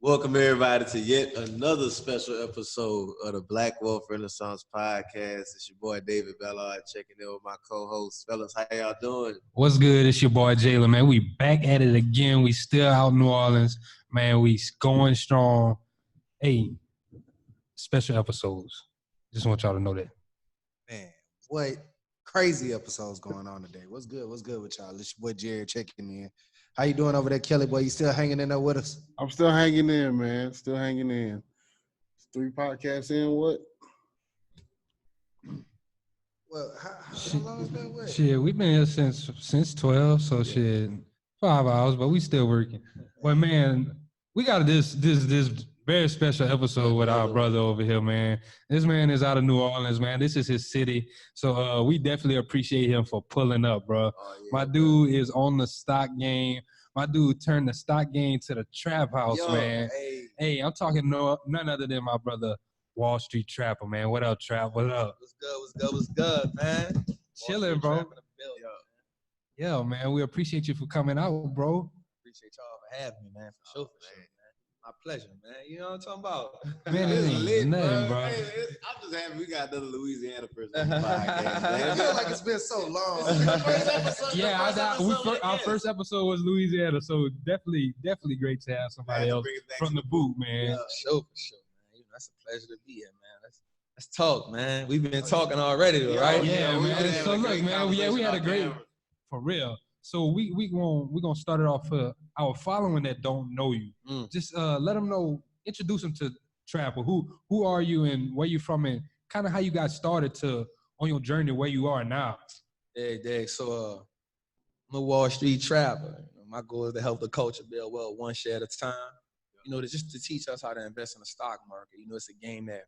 Welcome everybody to yet another special episode of the Black Wealth Renaissance Podcast. It's your boy David Ballard checking in with my co-host. Fellas, how y'all doing? What's good? It's your boy Jalen, man. We back at it again. We still out in New Orleans, man. We going strong. Hey, special episodes. Just want y'all to know that. Man, what crazy episodes going on today. What's good? What's good with y'all? It's your boy Jared checking in. How you doing over there, Kelly boy? You still hanging in there with us? I'm still hanging in, man. Still hanging in. 3 podcasts in, what? Well, how long has been with? Shit, we've been here since 12, so shit, 5 hours, but we still working. But man, we got this very special episode with our brother over here, man. This man is out of New Orleans, man. This is his city, so we definitely appreciate him for pulling up, bro. My dude is on the stock game. My dude turned the stock game to the trap house, man. Hey, I'm talking none other than my brother, Wall Street Trapper, man. What up, Trap? What up? What's good, man? Chilling, bro. Yeah, man. We appreciate you for coming out, bro. Appreciate y'all for having me, man. For sure, man. My pleasure, man. You know what I'm talking about? Man, it ain't lit, nothing, bro. Hey, I'm just happy we got another Louisiana person on the podcast, man. I feel like it's been so long. Our first episode was Louisiana, so definitely great to have somebody else from the boot, man. Yeah, for sure, man. You know, that's a pleasure to be here, man. Let's talk, man. We've been talking already, though, right? Yeah, man. So look, man, we had a great, for real. So we gonna start it off for our following that don't know you. Just let them know, introduce them to Trapper. Who are you and where you from and kind of how you got started on your journey where you are now. So I'm a Wall Street Trapper. My goal is to help the culture build wealth one share at a time. You know, just to teach us how to invest in the stock market. You know, it's a game that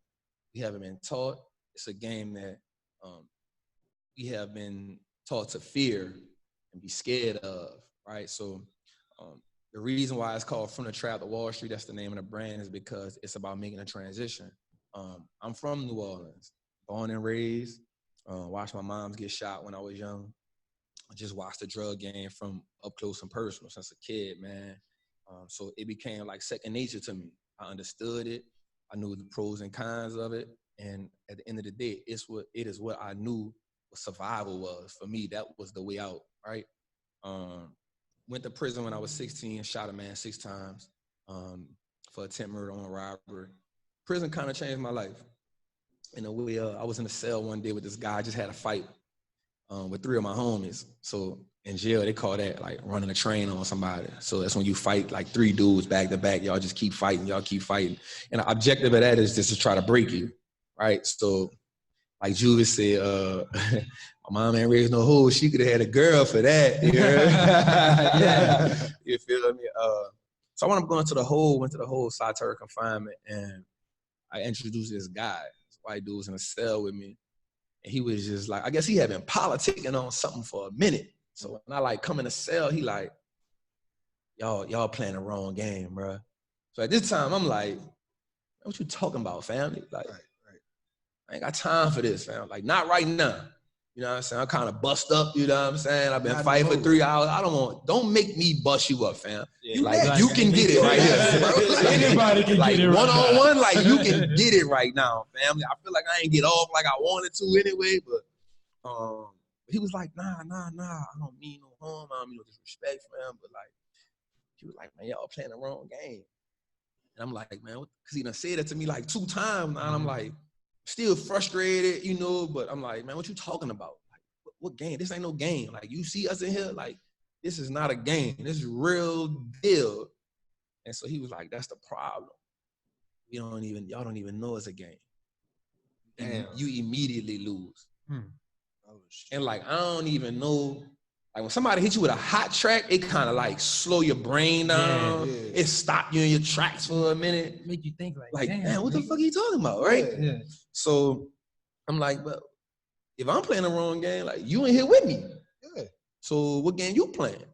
we haven't been taught. It's a game that we have been taught to fear and be scared of, right? So the reason why it's called From the Trap to Wall Street, that's the name of the brand, is because it's about making a transition. I'm from New Orleans, born and raised, watched my moms get shot when I was young. I just watched the drug game from up close and personal since a kid, man. So it became like second nature to me. I understood it. I knew the pros and cons of it. And at the end of the day, it is what I knew what survival was. For me, that was the way out, right? Went to prison when I was 16, shot a man 6 times for attempt murder on a robbery. Prison kind of changed my life. In a way, I was in a cell one day with this guy. I just had a fight with 3 of my homies. So in jail, they call that like running a train on somebody. So that's when you fight like 3 dudes back to back. Y'all just keep fighting. And the objective of that is just to try to break you, right? So like Juvis said, my mom ain't raised no hoe. She could have had a girl for that. You know? Yeah. You feel me? So I went to the whole solitary confinement, and I introduced this guy. This white dude was in a cell with me. And he was just like, I guess he had been politicking on something for a minute. So when I like come in the cell, he like, y'all playing the wrong game, bro. So at this time, I'm like, what you talking about, family? Like, right. I ain't got time for this, fam. Like, not right now. You know what I'm saying? I'm kind of bust up, you know what I'm saying? I've been fighting for 3 hours. Don't make me bust you up, fam. Yeah, you can get it right here, bro. Anybody can get it right now. One-on-one, like, you can get it right now, family. I feel like I ain't get off like I wanted to anyway, but he was like, nah, I don't mean no harm. I don't mean no disrespect, fam. But, like, he was like, man, y'all playing the wrong game. And I'm like, man, because he done said that to me like 2 times, and I'm like, still frustrated, you know, but I'm like, man, what you talking about? Like, what game? This ain't no game. Like, you see us in here? Like, this is not a game. This is real deal. And so he was like, that's the problem. Y'all don't even know it's a game. Damn. You immediately lose. Oh, and like, I don't even know. Like, when somebody hits you with a hot track, it kind of like slow your brain down. Yeah. It stop you in your tracks for a minute. Make you think like damn, man, what the fuck are you talking about, right? Yeah. So I'm like, but if I'm playing the wrong game, like, you in here with me. Yeah. So what game you playing?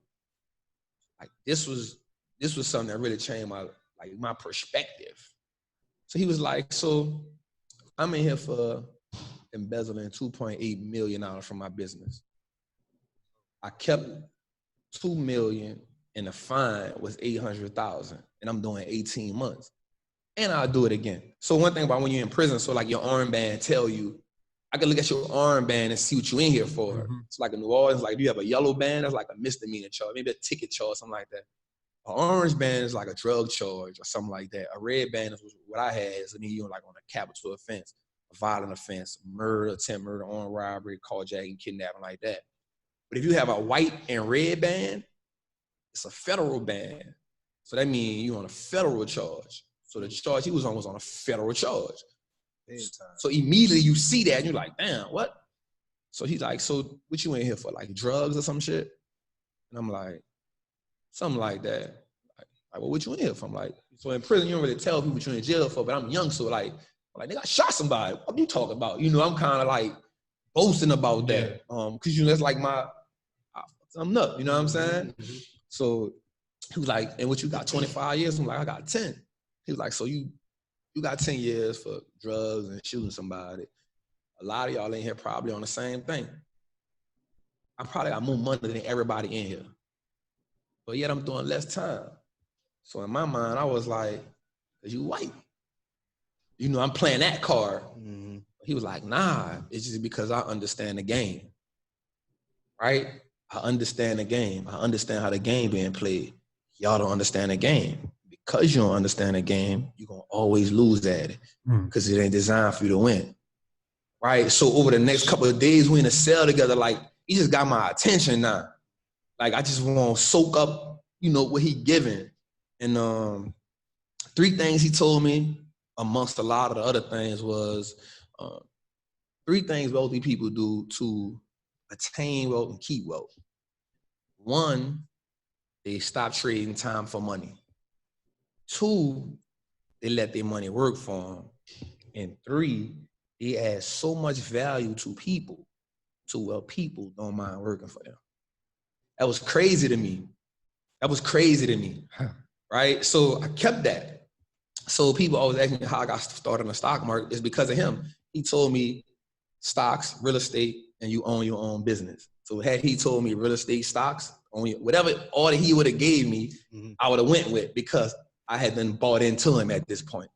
Like, this was something that really changed my perspective. So he was like, so I'm in here for embezzling $2.8 million from my business. I kept $2 million and the fine was $800,000, and I'm doing 18 months, and I'll do it again. So one thing about when you're in prison, so like your armband tell you, I can look at your armband and see what you in here for. Mm-hmm. It's like in New Orleans, like, do you have a yellow band? That's like a misdemeanor charge, maybe a ticket charge, something like that. An orange band is like a drug charge or something like that. A red band is what I had, is you're like on a capital offense, a violent offense, murder, attempt murder, armed robbery, carjacking, kidnapping, like that. But if you have a white and red band, it's a federal band. So that means you're on a federal charge. So the charge he was on a federal charge. So immediately you see that and you're like, damn, what? So he's like, so what you in here for? Like drugs or some shit? And I'm like, something like that. Like, well, what you in here for? I'm like, so in prison, you don't really tell people what you're in jail for, but I'm young, so like, nigga, I shot somebody. What are you talking about? You know, I'm kind of like boasting about that. Cause you know, that's like I fucked up, you know what I'm saying? Mm-hmm. So he was like, and what you got, 25 years? I'm like, I got 10. He was like, so you got 10 years for drugs and shooting somebody. A lot of y'all in here probably on the same thing. I probably got more money than everybody in here, but yet I'm doing less time. So in my mind, I was like, cause you white. You know, I'm playing that card. Mm-hmm. He was like, nah, it's just because I understand the game, right? I understand the game. I understand how the game being played. Y'all don't understand the game. Because you don't understand the game, you're going to always lose at it because it ain't designed for you to win, right? So over the next couple of days, we in a cell together, like, he just got my attention now. Like, I just want to soak up, you know, what he giving. And 3 things he told me, amongst a lot of the other things, was 3 things wealthy people do to attain wealth and keep wealth. 1, they stop trading time for money. 2, they let their money work for them. And 3, they add so much value to people, to where people don't mind working for them. That was crazy to me. Right? So I kept that. So people always ask me how I got started in the stock market. It's because of him. He told me stocks, real estate, and you own your own business. So had he told me real estate, stocks, whatever order he would have gave me, I would have went with, because I had been bought into him at this point.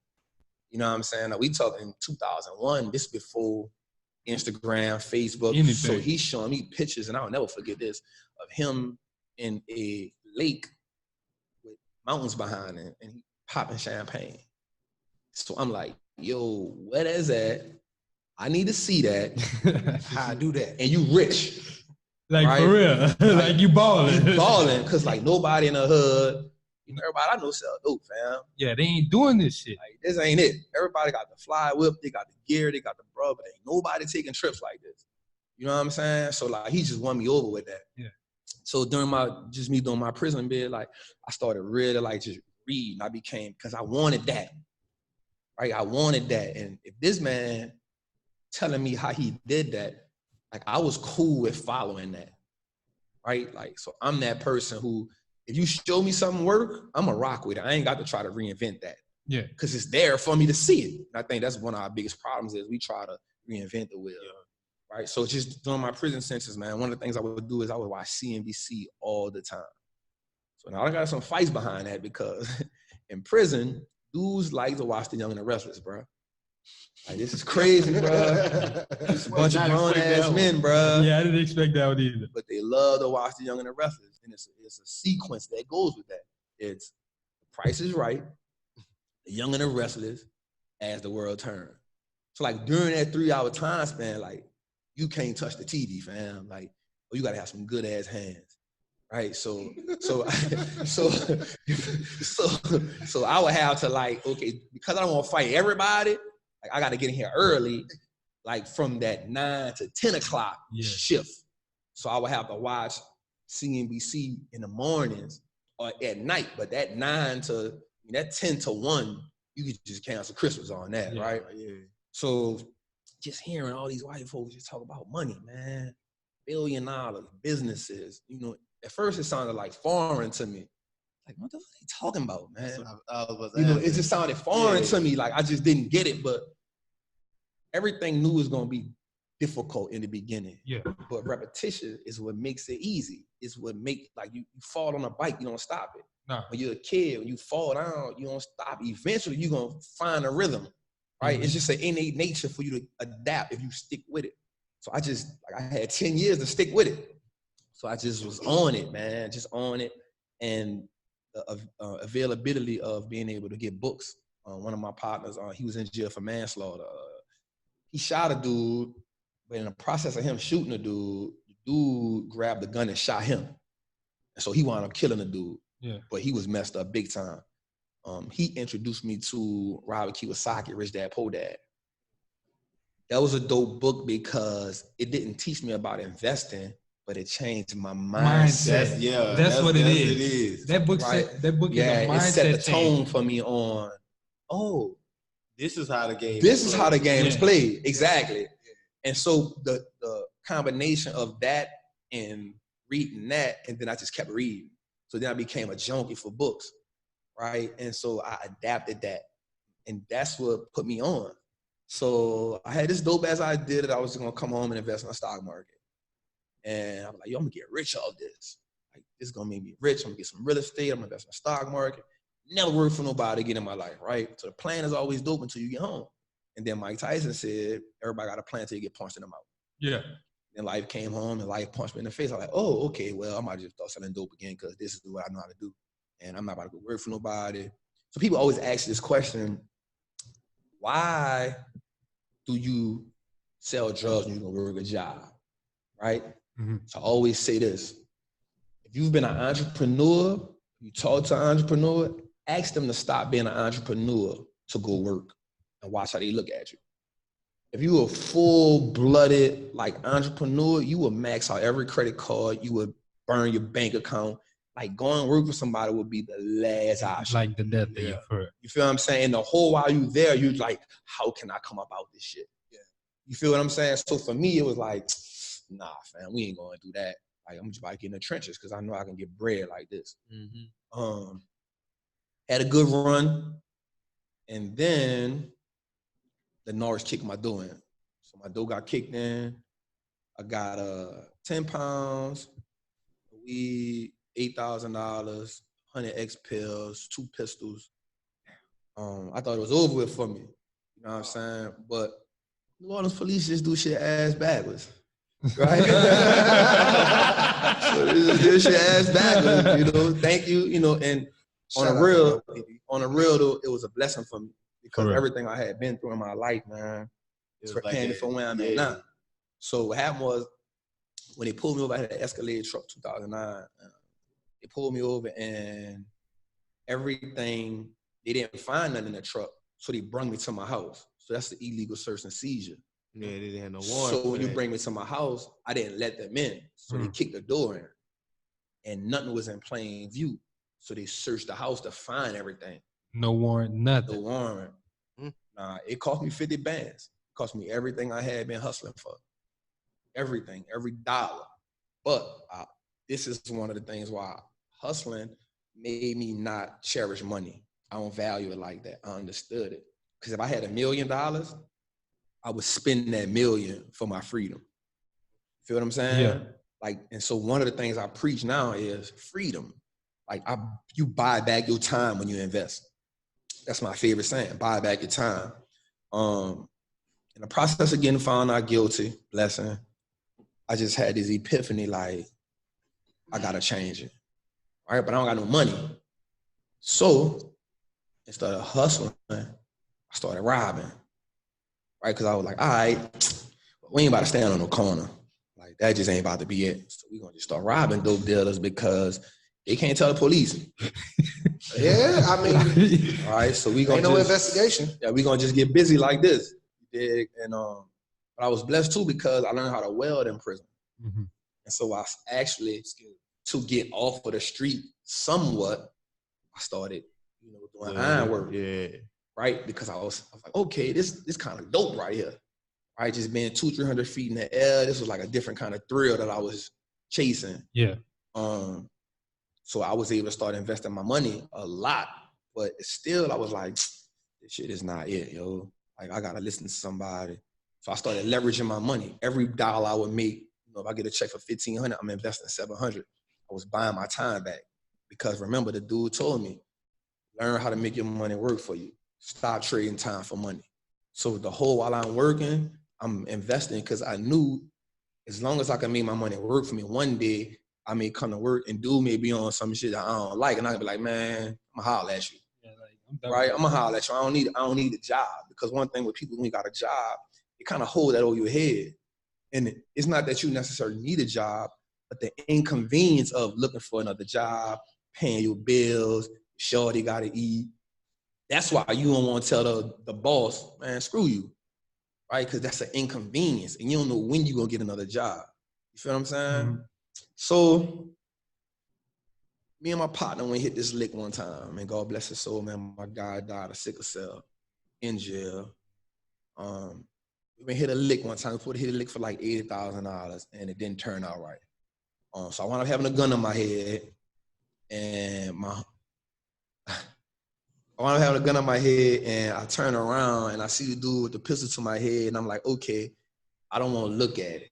You know what I'm saying? Now, we talking 2001, this before Instagram, Facebook. Anything. So he's showing me pictures, and I'll never forget this, of him in a lake with mountains behind him, and he popping champagne. So I'm like, yo, where is that? I need to see that. How I do that? And you rich. Like, right? For real. Like you balling. You balling, because like nobody in the hood, you know, everybody I know sell dope, fam. Yeah, they ain't doing this shit. Like, this ain't it. Everybody got the fly whip, they got the gear, they got the bro, but ain't nobody taking trips like this. You know what I'm saying? So like, he just won me over with that. Yeah. So during me doing my prison bid, like, I started really like just reading. I became, because I wanted that. Right? I wanted that. And if this man telling me how he did that, like, I was cool with following that. Right? Like, so I'm that person who, if you show me something work, I'm a rock with it. I ain't got to try to reinvent that. Yeah. Because it's there for me to see it. And I think that's one of our biggest problems, is we try to reinvent the wheel. Yeah. Right? So just during my prison sentence, man, one of the things I would do is I would watch CNBC all the time. So now I got some fights behind that, because in prison, dudes like to watch The Young and the Restless, bro. Like, this is crazy, bro. It's a bunch of grown-ass men, bro. Yeah, I didn't expect that one either. But they love to watch The Young and the Restless. And it's a sequence that goes with that. It's The Price is Right, The Young and the Restless, As the World Turns. So like, during that 3-hour time span, like, you can't touch the TV, fam. Like, oh, you gotta have some good ass hands, right? So I would have to, like, okay, because I don't want to fight everybody, like, I got to get in here early, like from that 9 to 10 o'clock shift. So I would have to watch CNBC in the mornings or at night, but that 10 to 1, you could just cancel Christmas on that, right? Yeah. So just hearing all these white folks just talk about money, man, $1 billion, businesses, you know, at first it sounded like foreign to me. Like, what the fuck are they talking about, man? It just sounded foreign to me. Like, I just didn't get it, but everything new is going to be difficult in the beginning. Yeah. But repetition is what makes it easy. It's what make like you fall on a bike, you don't stop it. Nah. When you're a kid, when you fall down, you don't stop. Eventually, you're gonna find a rhythm, right? Mm-hmm. It's just an innate nature for you to adapt if you stick with it. So I had 10 years to stick with it. So I just was on it, man, just on it. And the availability of being able to get books. One of my partners, he was in jail for manslaughter. He shot a dude, but in the process of him shooting the dude grabbed the gun and shot him. And so he wound up killing the dude. Yeah. But he was messed up big time. He introduced me to Robert Kiyosaki, Rich Dad, Poor Dad. That was a dope book because it didn't teach me about investing, but it changed my mindset. That's what it is. That book right? is a mindset it set the tone change. for me on, this is how the game is played. Exactly. And so the combination of that and reading that, and then I just kept reading. So then I became a junkie for books, right? And so I adapted that. And that's what put me on. So I had this dope ass idea that I was gonna come home and invest in the stock market. And I'm like, yo, I'm gonna get rich off this. Like, this is gonna make me rich. I'm gonna get some real estate. I'm gonna invest in the stock market. Never work for nobody again in my life, right? So the plan is always dope until you get home. And then Mike Tyson said, everybody got a plan until you get punched in the mouth. Yeah. Then life came home and life punched me in the face. I'm like, oh, okay, well, I might just start selling dope again because this is what I know how to do. And I'm not about to go work for nobody. So people always ask this question, why do you sell drugs when you're gonna work a job, right? Mm-hmm. So I always say this, if you've been an entrepreneur, you talk to an entrepreneur, ask them to stop being an entrepreneur to go work and watch how they look at you. If you were full-blooded like entrepreneur, you would max out every credit card, you would burn your bank account. Like going to work for somebody would be the last option. Like the death of you. You feel what I'm saying? The whole while you there, you like, how can I come about this shit? Yeah. You feel what I'm saying? So for me, it was like, nah, fam, we ain't gonna do that. Like I'm just about to get in the trenches because I know I can get bread like this. Mm-hmm. Had a good run, and then the Norris kicked my door in. So my door got kicked in. I got 10 pounds, weed, $8,000, 100 X pills, 2 pistols. I thought it was over with for me. You know what I'm saying? But New Orleans police just do shit ass backwards. Right? So they just do shit ass backwards, you know. Thank you, you know, and on a real though, it was a blessing for me because everything I had been through in my life, man, it's preparing me for where I'm at now. So what happened was when they pulled me over, I had an Escalade truck, 2009. They pulled me over and everything, they didn't find nothing in the truck. So they brought me to my house. So that's the illegal search and seizure. Yeah, they didn't have no warrant. So when you bring me to my house, I didn't let them in. So they kicked the door in and nothing was in plain view. So they searched the house to find everything. No warrant, nothing. No warrant. Nah, it cost me 50 bands. It cost me everything I had been hustling for. Everything, every dollar. But this is one of the things why hustling made me not cherish money. I don't value it like that. I understood it. Because if I had $1 million, I would spend that $1 million for my freedom. Feel what I'm saying? Yeah. Like, and so one of the things I preach now is freedom. Like you buy back your time when you invest. That's my favorite saying, buy back your time. In the process of getting found out guilty, blessing, I just had this epiphany like, I gotta change it. All right, but I don't got no money. So instead of hustling, I started robbing. Right, because I was like, all right, we ain't about to stand on no corner. Like that just ain't about to be it. So we gonna just start robbing dope dealers because they can't tell the police. Yeah, I mean, all right, so we gonna ain't no investigation. Yeah, we gonna just get busy like this. And but I was blessed too because I learned how to weld in prison. Mm-hmm. And so I actually, to get off of the street somewhat, I started, doing iron work. Yeah. Right? Because I was like, okay, this kind of dope right here. Right? Just being 200-300 feet in the air. This was like a different kind of thrill that I was chasing. Yeah. So I was able to start investing my money a lot, but still I was like, this shit is not it, yo. Like I gotta listen to somebody. So I started leveraging my money. Every dollar I would make, you know, if I get a check for $1,500, I'm investing $700. I was buying my time back because remember, the dude told me, learn how to make your money work for you. Stop trading time for money. So the whole while I'm working, I'm investing because I knew as long as I can make my money work for me, one day I may come to work and dude may be on some shit that I don't like, and I can be like, man, I'm gonna holler at you. Yeah, like, Right? I'm gonna holler at you. I don't need a job. Because one thing with people when you got a job, it kind of hold that over your head. And it's not that you necessarily need a job, but the inconvenience of looking for another job, paying your bills, shorty gotta eat. That's why you don't want to tell the boss, man, screw you. Right? Because that's an inconvenience. And you don't know when you're gonna get another job. You feel what I'm saying? Mhm. So me and my partner went hit this lick one time, and God bless his soul, man. My guy died of sickle cell in jail. We hit a lick one time. We hit a lick for like $80,000, and it didn't turn out right. So I wound up having a gun on my head, and I turn around and I see the dude with the pistol to my head, and I'm like, okay, I don't want to look at it.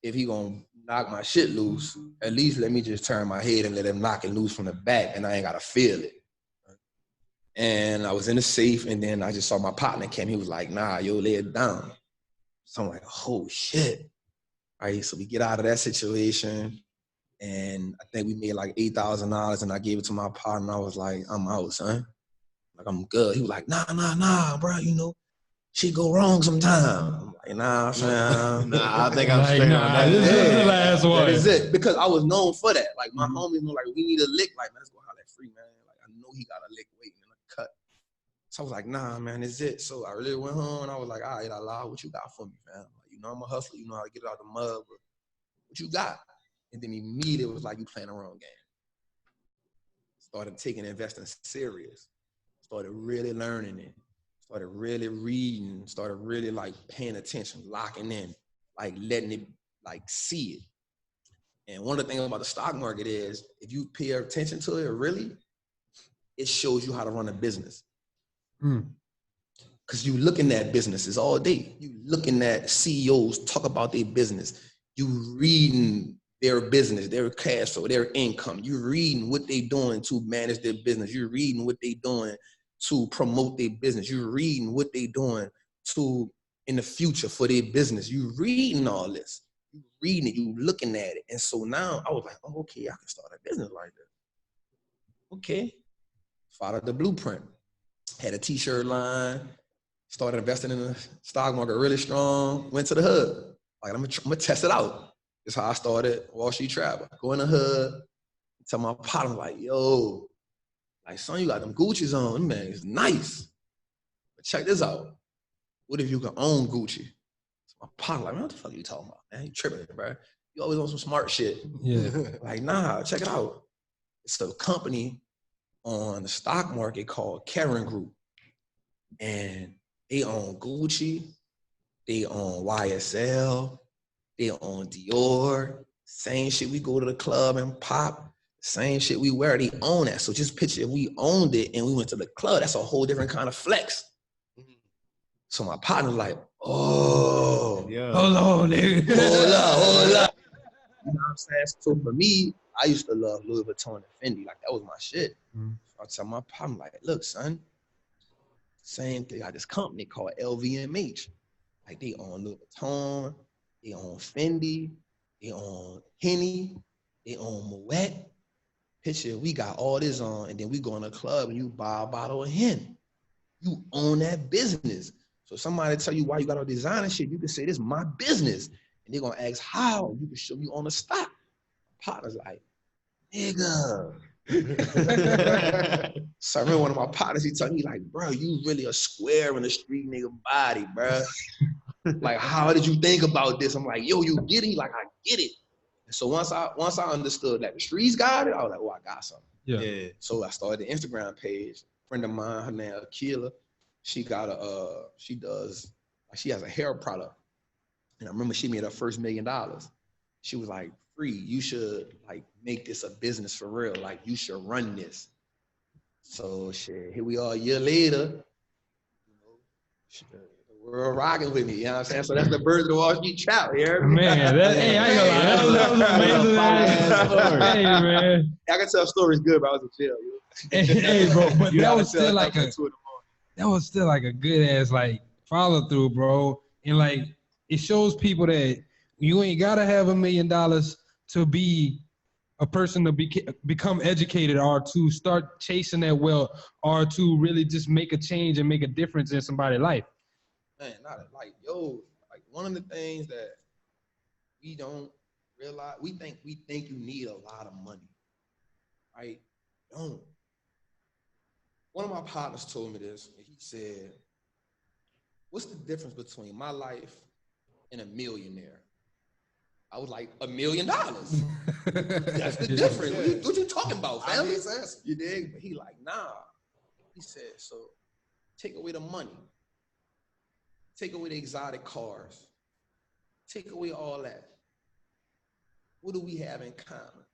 If he gonna knock my shit loose, at least let me just turn my head and let him knock it loose from the back, and I ain't gotta feel it. And I was in the safe, and then I just saw my partner came. He was like, nah, yo, lay it down. So I'm like, oh shit. All right, so we get out of that situation, and I think we made like $8,000, and I gave it to my partner. I was like, I'm out, son. Like, I'm good. He was like, nah, bro, you know, shit go wrong sometimes. I'm like, nah, fam. Nah, I think I'm Like, straight nah, on that. this is the last one. That is it. Because I was known for that. Like, my homies were like, we need a lick. Like, man, let's go holler at Free, man. Like, I know he got a lick waiting in a cut. So I was like, nah, man, it's it. So I really went home, and I was like, all right, Allah, what you got for me, fam? Like, you know, I'm a hustler. You know how to get it out the mud, but what you got? And then immediately it was like, you playing the wrong game. Started taking investing serious. Started really learning it. Started really reading. Started really like paying attention, locking in, like letting it like see it. And one of the things about the stock market is if you pay attention to it, really, it shows you how to run a business. Because you looking at businesses all day. You looking at CEOs talk about their business. You reading their business, their cash flow, their income. You reading what they doing to manage their business. You're reading what they doing to promote their business. You're reading what they doing to in the future for their business. You reading all this. You reading it. You looking at it. And so now I was like, oh, okay, I can start a business like this. Okay. Followed the blueprint. Had a t-shirt line. Started investing in the stock market really strong. Went to the hood. Like, I'm gonna test it out. That's how I started Wall Street Travel. Go in the hood, tell my partner, like, yo, like, son, you got them Gucci's on, man, it's nice. But check this out. What if you can own Gucci? So my partner, like, man, what the fuck are you talking about, man? You tripping, bro. You always on some smart shit. Yeah. Like, nah, check it out. It's a company on the stock market called Karen Group. And they own Gucci, they own YSL, they own Dior, same shit we go to the club and pop, same shit we wear, they own that. So just picture if we owned it and we went to the club, that's a whole different kind of flex. So my partner's like, oh, Yeah. Hold on, nigga. hold up. You know what I'm saying? So for me, I used to love Louis Vuitton and Fendi. Like, that was my shit. So I tell my partner, like, look, son, same thing. I got this company called LVMH. Like, they own Louis Vuitton, they own Fendi, they own Henny, they own Moet. Picture, we got all this on, and then we go in a club and you buy a bottle of Hen. You own that business. So somebody tell you why you got all designer shit, you can say, this is my business. And they're gonna ask how. You can show me on the stock. My partner's like, nigga. So I remember one of my partners, he told me, like, bro, you really a square in the street nigga body, bro. Like, how did you think about this? I'm like, yo, you get it? Like, I get it. And so once I understood that the streets got it, I was like, oh, I got something. Yeah. So I started the Instagram page. A friend of mine, her name Akila, she has a hair product. And I remember she made her first $1 million. She was like, Free, you should like make this a business for real. Like, you should run this. So shit, here we are a year later. You know, the We're rocking with me, you know what I'm saying? So that's the birds of the Wall Street trap, you hear me? Man, hey, I ain't gonna lie. That was amazing. Hey, man. I can tell stories good, but I was in jail. Hey, bro, but You that gotta was tell still like that a at 2 in the morning. that was still like a good ass like follow through, bro. And like it shows people that you ain't gotta have $1 million to be a person to become educated or to start chasing that wealth or to really just make a change and make a difference in somebody's life. Man, not like one of the things that we don't realize, we think you need a lot of money, right? Don't. One of my partners told me this, and he said, "What's the difference between my life and a millionaire?" I was like, $1 million. That's the difference. What you talking about, family? You dig? But he like, nah. He said, so take away the money. Take away the exotic cars. Take away all that. What do we have in common?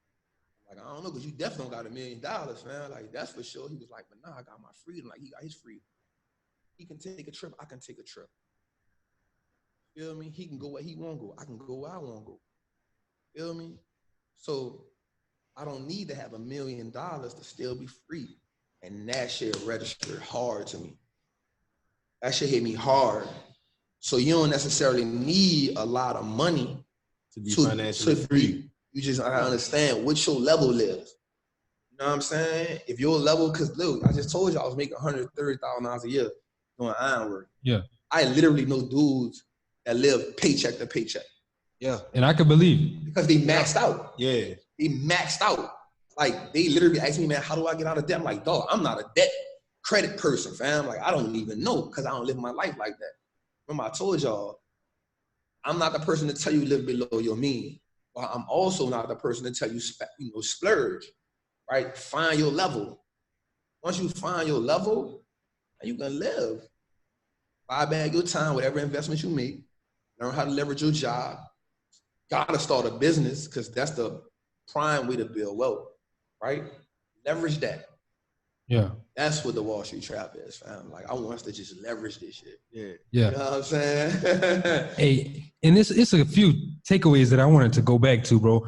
Like, I don't know, because you definitely don't got $1 million, man. Like, that's for sure. He was like, but nah, I got my freedom. Like, he got his freedom. He can take a trip. I can take a trip. Feel me? He can go where he won't go. I can go where I won't go. Feel me? So I don't need to have $1 million to still be free. And that shit registered hard to me. That shit hit me hard. So you don't necessarily need a lot of money to be financially free. You just gotta understand what your level is. You know what I'm saying? If your level, because look, I just told you I was making $130,000 a year doing ironwork. Yeah. I literally know dudes that live paycheck to paycheck. Yeah. And I could believe it. Because they maxed out. Yeah. They maxed out. Like, they literally asked me, man, how do I get out of debt? I'm like, dog, I'm not a debt credit person, fam. Like, I don't even know because I don't live my life like that. Remember, I told y'all, I'm not the person to tell you live below your means. But I'm also not the person to tell you, splurge, right? Find your level. Once you find your level, you can live. Buy back your time, whatever investment you make. Learn how to leverage your job. Gotta start a business because that's the prime way to build wealth, right? Leverage that. Yeah. That's what the Wall Street trap is, fam. Like, I want us to just leverage this shit. Yeah. Yeah. You know what I'm saying? Hey, and it's a few takeaways that I wanted to go back to, bro.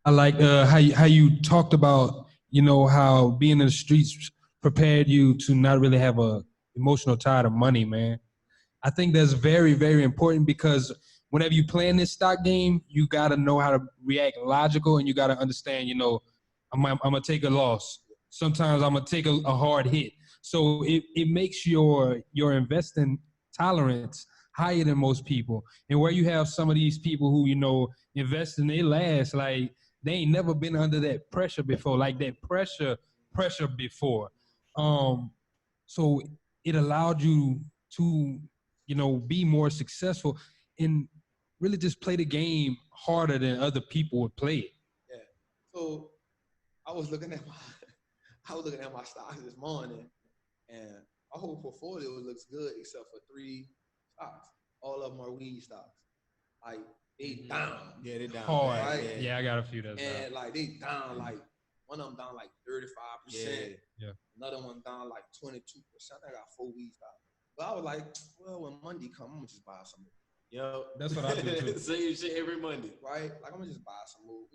I like how you talked about, how being in the streets prepared you to not really have a emotional tie to money, man. I think that's very, very important because whenever you play in this stock game, you got to know how to react logical and you got to understand, I'm going to take a loss. Sometimes I'm going to take a hard hit. So it makes your investing tolerance higher than most people. And where you have some of these people who, invest in their last, like they ain't never been under that pressure before, like that pressure before. So it allowed you to, be more successful and really just play the game harder than other people would play it. Yeah. So I was looking at my stocks this morning, and my whole portfolio looks good except for 3 stocks. All of them are weed stocks. Like, they down. Yeah, they down. Hard. Right? Yeah, I got a few that's And down. like, they down, like, one of them down like 35%. Yeah. Another one down like 22%. I got 4 weed stocks. But I was like, well, when Monday come, I'm gonna just buy some more. Yo, That's what I do too. Same shit every Monday. Right? Like, I'm gonna just buy some more,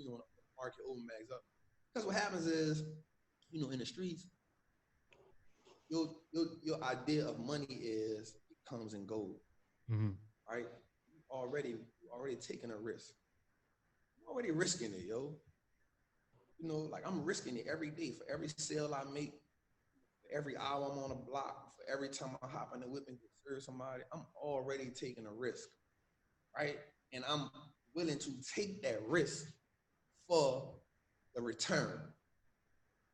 market overmags up. Because what happens is, in the streets, your idea of money is it comes and goes. Mm-hmm. Right? You already taking a risk. You're already risking it, yo. Like, I'm risking it every day for every sale I make, for every hour I'm on a block, for every time I hop in the whip and serve somebody. I'm already taking a risk, right? And I'm willing to take that risk for the return,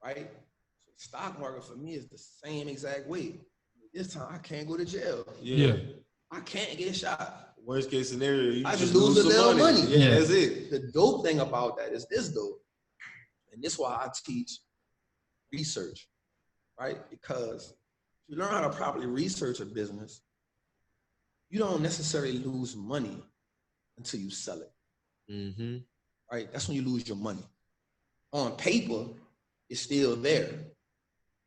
right? So the stock market for me is the same exact way. This time I can't go to jail. Yeah. I can't get shot. Worst case scenario, you I just lose a little money. Yeah, that's it. The dope thing about that is this, though. And this is why I teach research, right? Because if you learn how to properly research a business, you don't necessarily lose money until you sell it. Mm-hmm. Right? That's when you lose your money. On paper, it's still there,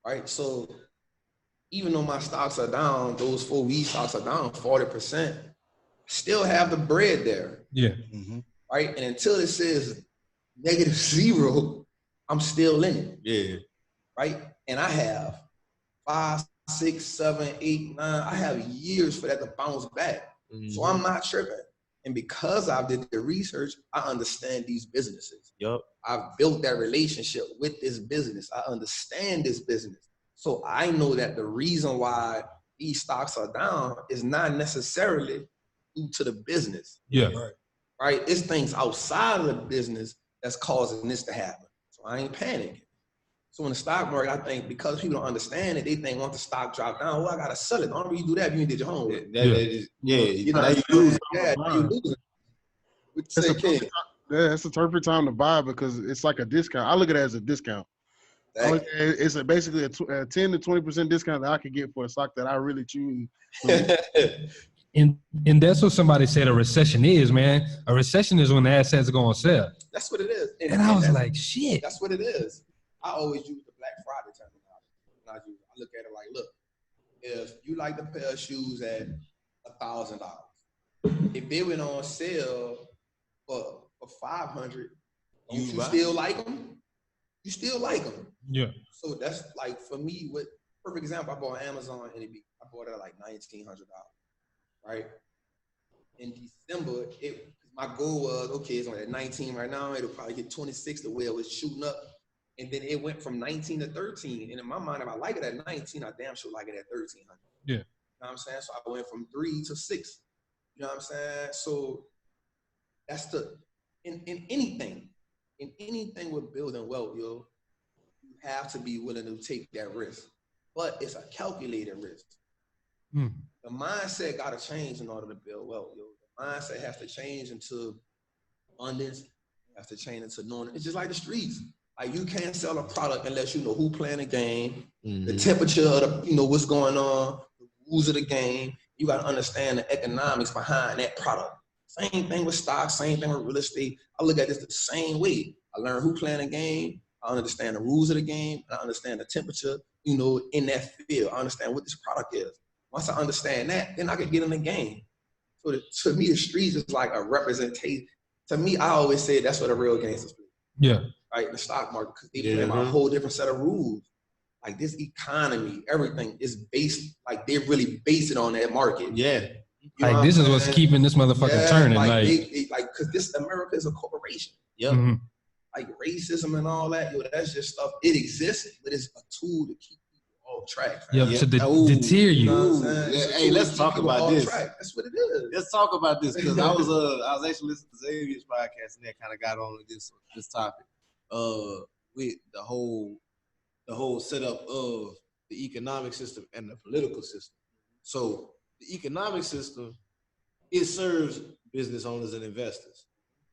right? So even though my stocks are down, those 4 week stocks are down 40%, still have the bread there. Yeah. Right? And until it says -0, I'm still in it. Yeah. Right? And I have 5, 6, 7, 8, 9. I have years for that to bounce back. So I'm not tripping. And because I did the research, I understand these businesses. Yep. I've built that relationship with this business. I understand this business. So I know that the reason why these stocks are down is not necessarily due to the business. Yeah. Right? It's things outside of the business that's causing this to happen. So I ain't panicking. So in the stock market, I think because people don't understand it, they think once the stock drop down, well, I gotta sell it. Don't really do that if you ain't did your homework. You know, you lose. Yeah, you lose. That's the perfect time to buy because it's like a discount. I look at it as a discount. Exactly. It's basically a 10 to 20% discount that I could get for a stock that I really choose. And that's what somebody said a recession is, man. A recession is when the assets are going to sell. That's what it is. And I was like, shit. That's what it is. I always use the Black Friday terminology. I look at it like, look, if you like the pair of shoes at $1,000, if they went on sale for $500, you still like them? You still like them? Yeah. So that's like for me. What perfect example? I bought Amazon and I bought it at like $1,900, right? In December, my goal was okay. It's on at 19 right now. It'll probably get 26 the way it was shooting up. And then it went from 19 to 13. And in my mind, if I like it at 19, I damn sure like it at 1,300. Yeah. You know what I'm saying? So I went from 3 to 6. You know what I'm saying? So that's in anything with building wealth, yo, you have to be willing to take that risk. But it's a calculated risk. The mindset got to change in order to build wealth, yo. The mindset has to change into abundance. It has to change into knowing. It's just like the streets. Like you can't sell a product unless you know who playing the game, the temperature of the, what's going on, the rules of the game. You got to understand the economics behind that product. Same thing with stocks, same thing with real estate. I look at this the same way. I learn who playing the game. I understand the rules of the game. I understand the temperature, in that field. I understand what this product is. Once I understand that, then I can get in the game. So to me, the streets is like a representation. To me, I always say that's what a real gangsters play. Yeah. Right, in the stock market, because they play by a whole different set of rules. Like this economy, everything is based, like they really base it on that market. Yeah. Like this is what's keeping this motherfucker turning. Because this America is a corporation. Yep. Like racism and all that, that's just stuff. It exists, but it's a tool to keep people off track. To deter you. Hey, let's talk about this. That's what it is. Let's talk about this because I was actually listening to Xavier's podcast and that kind of got on this topic. With the whole setup of the economic system and the political system. So the economic system, it serves business owners and investors.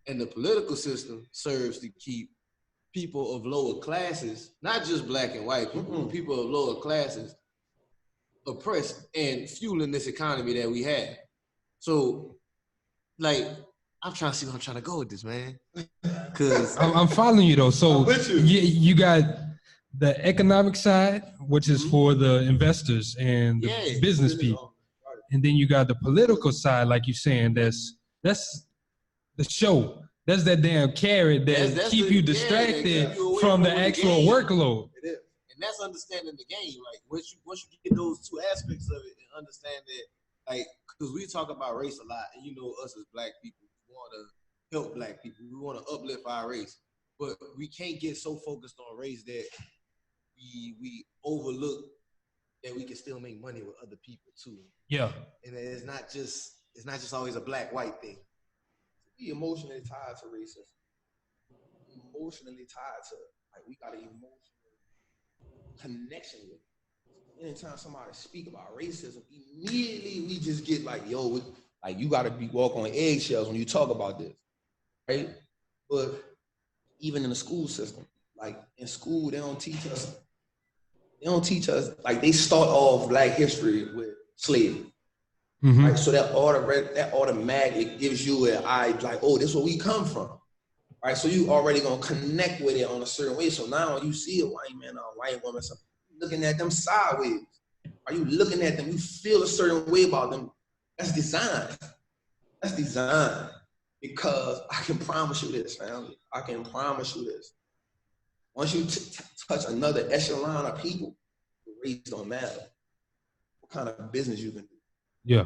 And the political system serves to keep people of lower classes, not just black and white people, people of lower classes oppressed and fueling this economy that we have. So, like, I'm trying to see where I'm trying to go with this, man. Cause I'm following you though. So you got the economic side, which is for the investors and the business people, and then you got the political side, like you're saying. That's the show. That's that damn carrot that keep you distracted from the actual workload. It is. And that's understanding the game. Like once you get those two aspects of it and understand that, like, because we talk about race a lot, and us as black people, want to help black people. We want to uplift our race, but we can't get so focused on race that we overlook that we can still make money with other people too. Yeah, and it's not just always a black-white thing. Be emotionally tied to racism. Emotionally tied to like we got an emotional connection with it. Anytime somebody speak about racism, immediately we just get like, yo. Like you gotta walk on eggshells when you talk about this, right? But even in the school system, like in school, they don't teach us. Like they start off Black history with slavery, right? So that automatically gives you an eye, like, oh, this is where we come from, right? So you already gonna connect with it on a certain way. So now you see a white man or a white woman, so looking at them sideways, Are you looking at them? You feel a certain way about them. That's design. That's design. Because I can promise you this, family. I can promise you this. Once you touch another echelon of people, the race don't matter. What kind of business you can do? Yeah.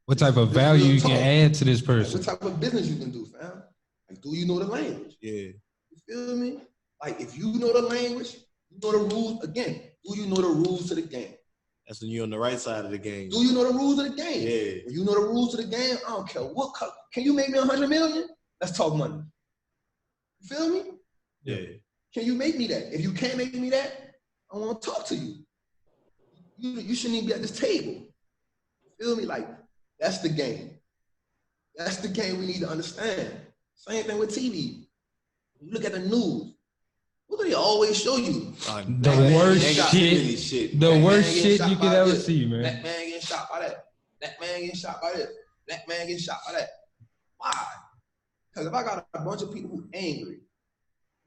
What type of value you can add to this person? Like, what type of business you can do, fam? Like, do you know the language? Yeah. You feel me? Like, if you know the language, you know the rules. Again, do you know the rules to the game? That's when you're on the right side of the game. Do you know the rules of the game? Yeah. When you know the rules of the game, I don't care what color. Can you make me 100 million? Let's talk money. You feel me? Yeah. Can you make me that? If you can't make me that, I want to talk to you. You shouldn't even be at this table. You feel me? Like, that's the game. That's the game we need to understand. Same thing with TV. You look at the news. What do they always show you? The worst shit. The worst shit you could ever see, man. Black man getting shot by that. Black man getting shot by this. Black man getting shot by that. Why? Because if I got a bunch of people who angry,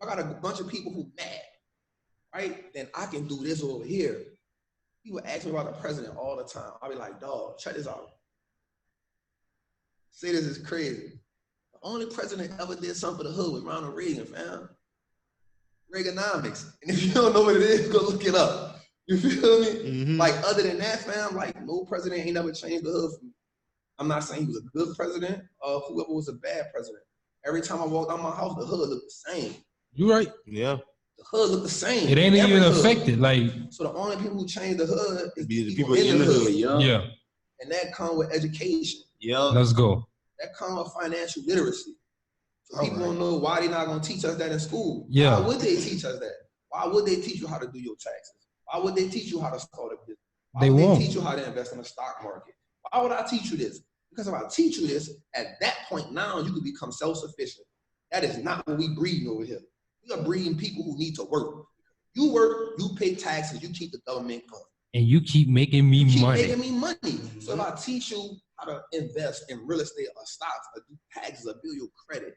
if I got a bunch of people who mad, right, then I can do this over here. People ask me about the president all the time. I'll be like, dog, check this out. Say this is crazy. The only president ever did something for the hood was Ronald Reagan, fam. Reaganomics. And if you don't know what it is, go look it up. You feel me? Mm-hmm. Like, other than that, fam, like, no president ain't never changed the hood for me. I'm not saying he was a good president or whoever was a bad president. Every time I walked out my house, the hood looked the same. You right. Yeah. The hood looked the same. It ain't even affected. Like, so the only people who change the hood is the people in the hood. Yeah. And that comes with education. Yeah. Let's go. That comes with financial literacy. So people don't know why they're not going to teach us that in school. Yeah. Why would they teach us that? Why would they teach you how to do your taxes? Why would they teach you how to start a business? Why would they teach you how to invest in the stock market? Why would I teach you this? Because if I teach you this, at that point now, you can become self-sufficient. That is not what we breeding over here. We are breeding people who need to work. You work, you pay taxes, you keep the government going. And you keep making me money. Keep making me money. So if I teach you how to invest in real estate or stocks or do taxes or build your credit,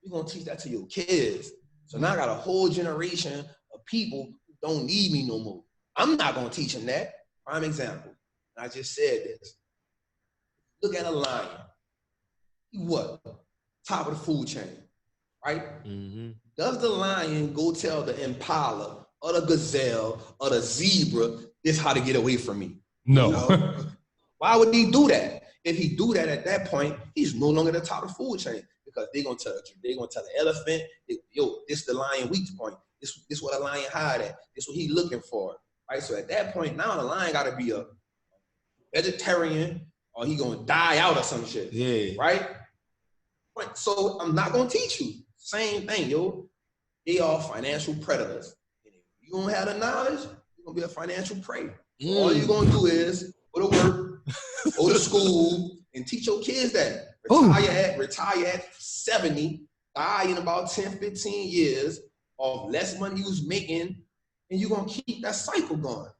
you're going to teach that to your kids. So now I got a whole generation of people who don't need me no more. I'm not going to teach them that. Prime example. I just said this. Look at a lion. He what? Top of the food chain, right? Mm-hmm. Does the lion go tell the impala or the gazelle or the zebra this how to get away from me? No. You know? Why would he do that? If he do that at that point, he's no longer the top of the food chain because they're gonna tell the elephant, yo, this the lion weak point. This what a lion hide at. This what he looking for, right? So at that point, now the lion got to be a vegetarian or he gonna die out or some shit. Yeah. Right? So I'm not gonna teach you. Same thing, yo. They are financial predators. And if you don't have the knowledge, you're gonna be a financial prey. All you're gonna do is go to work, go to school, and teach your kids that. Retire at 70, die in about 10, 15 years of less money you was making, and you're gonna keep that cycle going.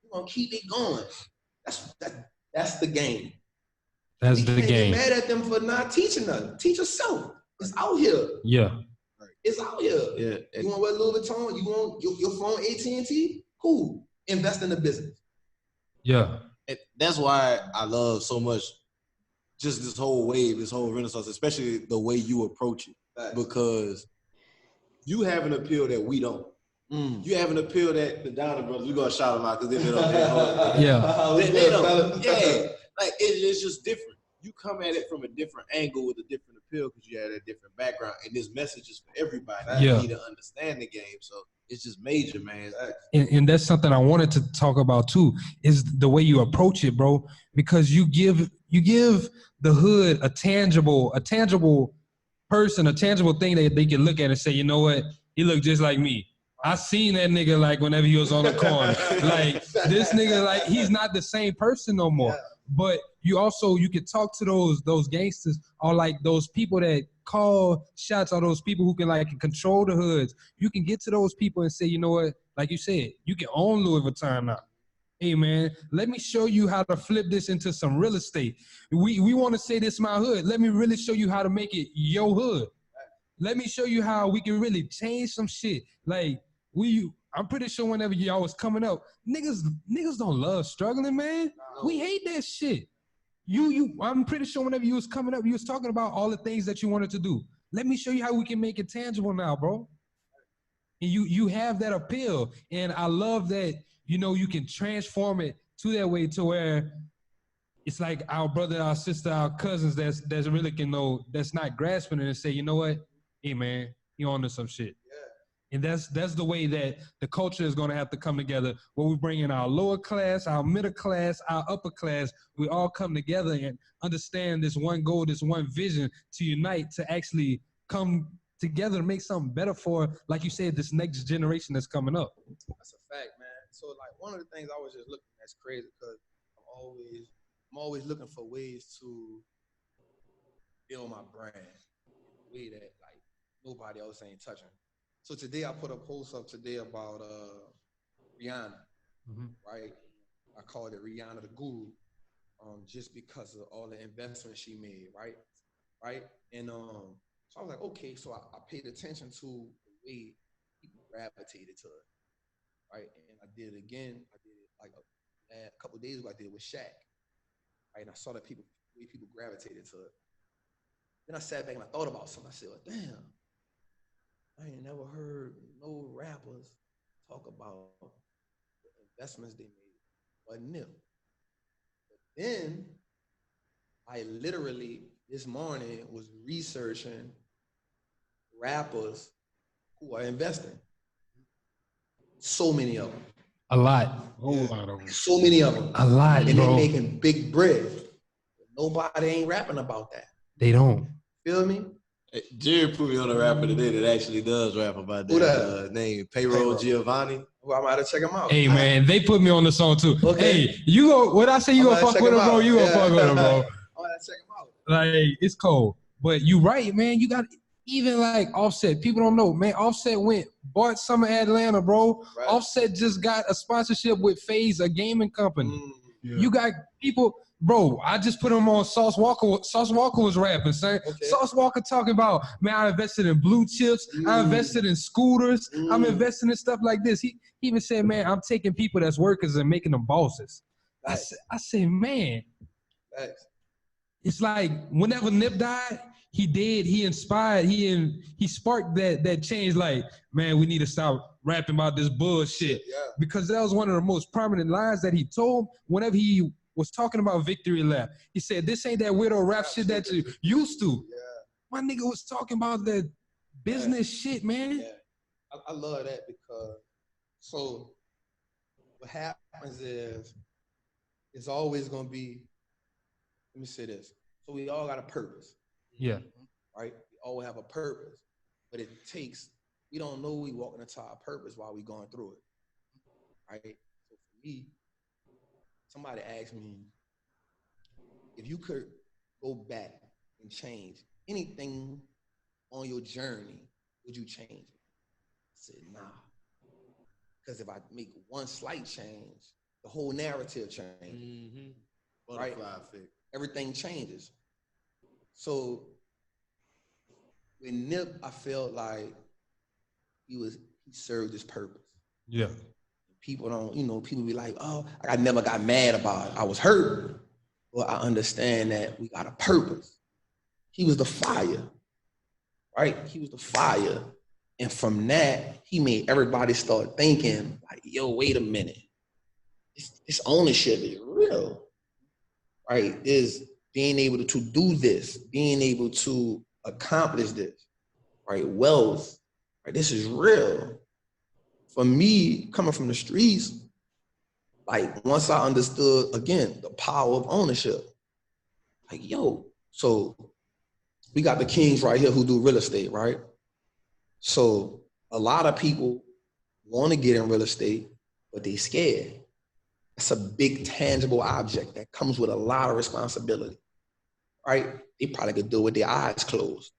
You're gonna keep it going. That's the game. That's the game. Get mad at them for not teaching us. Teach yourself. It's out here. Yeah. It's out here. Yeah. You want to wear Louis Vuitton? You want your phone AT&T? Cool. Invest in the business. Yeah. That's why I love so much just this whole wave, this whole renaissance, especially the way you approach it. Right. Because you have an appeal that we don't. You have an appeal that the Donner brothers, we're going to shout them out because they've been on there. Yeah. They don't. Yeah. Like, it's just different. You come at it from a different angle with a different appeal because you had a different background, and this message is for everybody. Yeah. You need to understand the game, so it's just major, man. And that's something I wanted to talk about too, is the way you approach it, bro. Because you give the hood a tangible person, a tangible thing that they can look at and say, you know what, he look just like me. I seen that nigga like whenever he was on the corner. Like this nigga, like he's not the same person no more. Yeah. But you can talk to those gangsters or like those people that call shots, or those people who can like control the hoods. You can get to those people and say, you know what, like you said, you can own Louis Vuitton now. Hey man, let me show you how to flip this into some real estate. We want to say this is my hood. Let me really show you how to make it your hood. Let me show you how we can really change some shit. Like I'm pretty sure whenever y'all was coming up, niggas don't love struggling, man. No. We hate that shit. I'm pretty sure whenever you was coming up, you was talking about all the things that you wanted to do. Let me show you how we can make it tangible now, bro. And you have that appeal. And I love that, you know, you can transform it to that way to where it's like our brother, our sister, our cousins that's really can know, that's not grasping it and say, you know what? Hey man, you on to some shit. And that's the way that the culture is going to have to come together, where we bring in our lower class, our middle class, our upper class. We all come together and understand this one goal, this one vision, to unite, to actually come together to make something better for, like you said, this next generation that's coming up. That's a fact, man. So like one of the things I was just looking at is crazy because I'm always looking for ways to build my brand in a way that like nobody else ain't touching. So today I put a post up today about Rihanna, right? I called it Rihanna the Guru, just because of all the investments she made, right? And so I was like, okay, so I paid attention to the way people gravitated to it, right? And I did it again. I did it like a couple of days ago. I did it with Shaq, right? And I saw that the way people gravitated to it. Then I sat back and I thought about something. I said, well, damn. I ain't never heard no rappers talk about the investments they made, but Nip. But then I literally this morning was researching rappers who are investing. So many of them. A lot. A whole lot of them. So many of them. A lot, and bro. they making big bread. Nobody ain't rapping about that. They don't. Feel me? Jerry put me on a rapper today that actually does rap about that. Who that? Name Payroll Giovanni. Well, I'm out to check him out. Hey man, they put me on the song too. Okay. Hey, you go. What I say, you gonna fuck with him, bro? You gonna fuck with him, bro? I'm gonna check him out. Like it's cold, but you right, man. You got even like Offset. People don't know, man. Offset bought Summer Atlanta, bro. Right. Offset just got a sponsorship with FaZe, a gaming company. Yeah. You got people. Bro, I just put him on Sauce Walker. Sauce Walker was rapping, son. Okay. Sauce Walker talking about, man, I invested in blue chips. I invested in scooters. I'm investing in stuff like this. He even said, man, I'm taking people that's workers and making them bosses. Nice. I said, man. Nice. It's like whenever Nip died, he inspired, he sparked that change. Like, man, we need to stop rapping about this bullshit. Yeah. Because that was one of the most prominent lines that he told whenever he was talking about Victory Lap. He said, this ain't that widow rap shit that you used to. Yeah. My nigga was talking about that business shit, man. Yeah. I love that because, so what happens is, it's always going to be, let me say this. So we all got a purpose. Yeah. Right? We all have a purpose. But we don't know we walking into our purpose while we going through it. Right? So for me, somebody asked me, if you could go back and change anything on your journey, would you change it? I said, nah. Because if I make one slight change, the whole narrative changes. Right? Everything changes. So with Nip, I felt like he served his purpose. Yeah. People don't, people be like, oh, I never got mad about it. I was hurt. Well, I understand that we got a purpose. He was the fire, right? He was the fire. And from that, he made everybody start thinking like, yo, wait a minute. This ownership is real, right? Is being able to do this, being able to accomplish this, right? Wealth, right? This is real. For me, coming from the streets, like once I understood, again, the power of ownership, like, yo, so we got the kings right here who do real estate, right? So a lot of people want to get in real estate, but they scared. It's a big tangible object that comes with a lot of responsibility, right? They probably could do it with their eyes closed,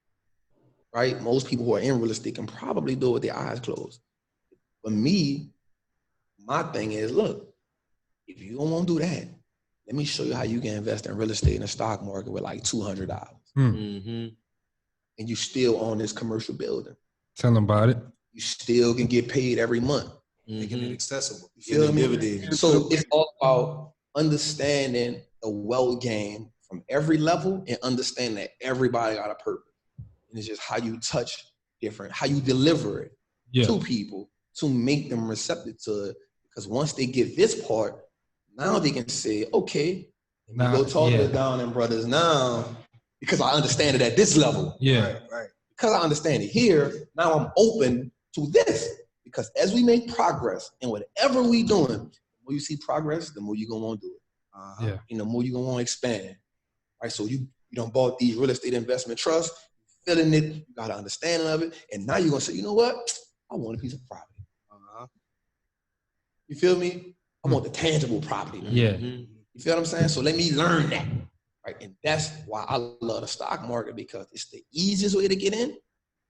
right? Most people who are in real estate can probably do it with their eyes closed. For me, my thing is, look, if you don't want to do that, let me show you how you can invest in real estate in the stock market with like $200. And you still own this commercial building. Tell them about it. You still can get paid every month. making it accessible. You feel me? Dividends. So it's all about understanding the wealth game from every level and understand that everybody got a purpose. And it's just how you touch different, how you deliver it to people to make them receptive to it. Because once they get this part, now they can say, okay, let me go talk to the Down and Brothers now because I understand it at this level. Yeah. Right. Because I understand it here, now I'm open to this. Because as we make progress in whatever we doing, the more you see progress, the more you're going to want to do it. And the more you're going to want to expand. Right? So you done bought these real estate investment trusts, feeling it, you got an understanding of it, and now you're going to say, you know what? I want a piece of property. You feel me? I want the tangible property. You feel what I'm saying? So let me learn that. Right? And that's why I love the stock market, because it's the easiest way to get in.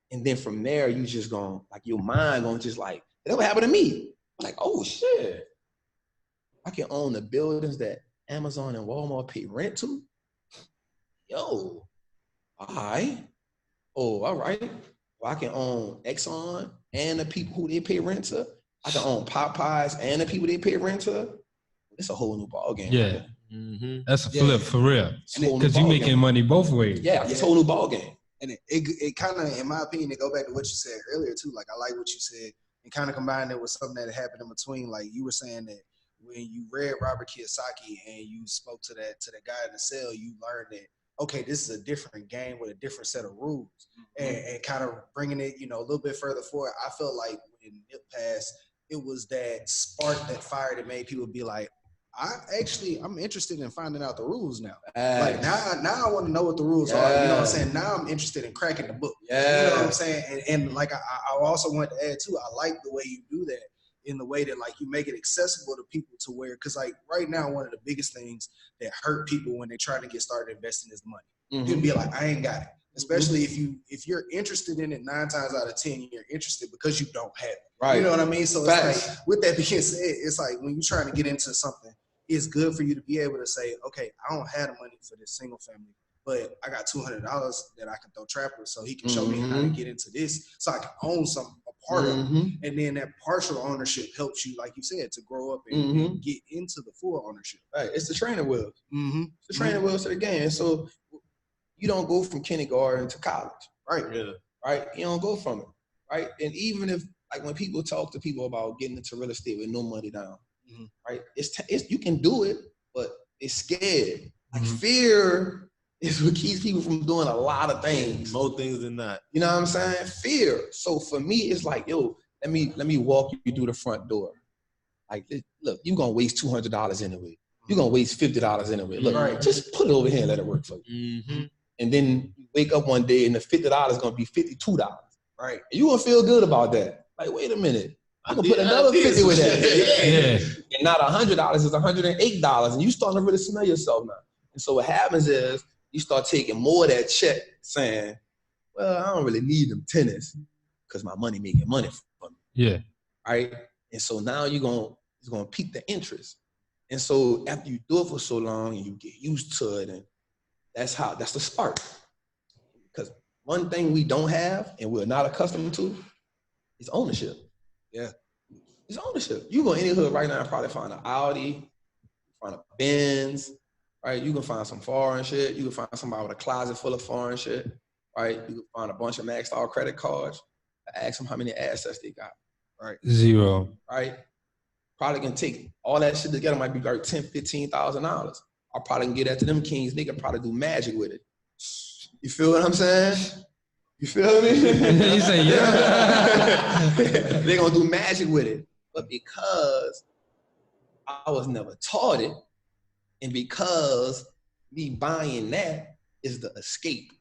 And then from there, you just going, like your mind going just like, that what happened to me. I'm like, oh shit. I can own the buildings that Amazon and Walmart pay rent to. Yo, all right. Oh, all right. Well, I can own Exxon and the people who they pay rent to. I can own Popeyes and the people they pay rent to. It's a whole new ball game. Yeah. That's a flip for real. Because you're making money both ways. Yeah, it's a whole new ball game. And it kind of, in my opinion, it go back to what you said earlier too. Like, I like what you said, and kind of combine it with something that happened in between. Like, you were saying that when you read Robert Kiyosaki and you spoke to that guy in the cell, you learned that, okay, this is a different game with a different set of rules. And kind of bringing it, a little bit further forward. I felt like when Nip passed, it was that spark, that fire that made people be like, I'm interested in finding out the rules now. Like now I want to know what the rules are. You know what I'm saying? Now I'm interested in cracking the book. You know what I'm saying? And like I also want to add too, I like the way you do that, in the way that like you make it accessible to people to where, because like right now, one of the biggest things that hurt people when they try to get started investing is the money. You'd be like, I ain't got it. Especially if you're interested in it, 9 times out of 10, you're interested because you don't have it. Right. You know what I mean? So it's like, with that being said, it's like when you're trying to get into something, it's good for you to be able to say, okay, I don't have the money for this single family, but I got $200 that I can throw Trapper so he can show me how to get into this so I can own something, a part of it. And then that partial ownership helps you, like you said, to grow up and get into the full ownership. Right. It's the training wheels. It's the training wheels to the game. So you don't go from kindergarten to college. Right. Yeah. Right. You don't go from it. Right. And even if, like, when people talk to people about getting into real estate with no money down, right? It's you can do it, but it's scared. Like fear is what keeps people from doing a lot of things. More things than not. You know what I'm saying? Fear. So for me, it's like, yo, let me walk you through the front door. Like, look, you're gonna waste $200 anyway. You're gonna waste $50 anyway. Look, just put it over here and let it work for you. And then you wake up one day and the $50 is gonna be $52. Right? And you gonna feel good about that. Like, wait a minute. I'm gonna put another 50 with that. And not $100, it's $108. And you starting to really smell yourself now. And so what happens is you start taking more of that check saying, well, I don't really need them tenants because my money making money for me. Yeah. Right? And so now it's gonna peak the interest. And so after you do it for so long and you get used to it, and that's the spark. Because one thing we don't have and we're not accustomed to is ownership. Yeah, it's ownership. You go in any hood right now and probably find an Audi, find a Benz, right? You can find some foreign shit. You can find somebody with a closet full of foreign shit, right? You can find a bunch of maxed out credit cards. Ask them how many assets they got, right? 0. Right? Probably can take all that shit together, might be like $10,000, $15,000. I probably can get that to them kings. They can probably do magic with it. You feel what I'm saying? You feel me? He said, yeah. They're going to do magic with it. But because I was never taught it, and because me buying that is the escape.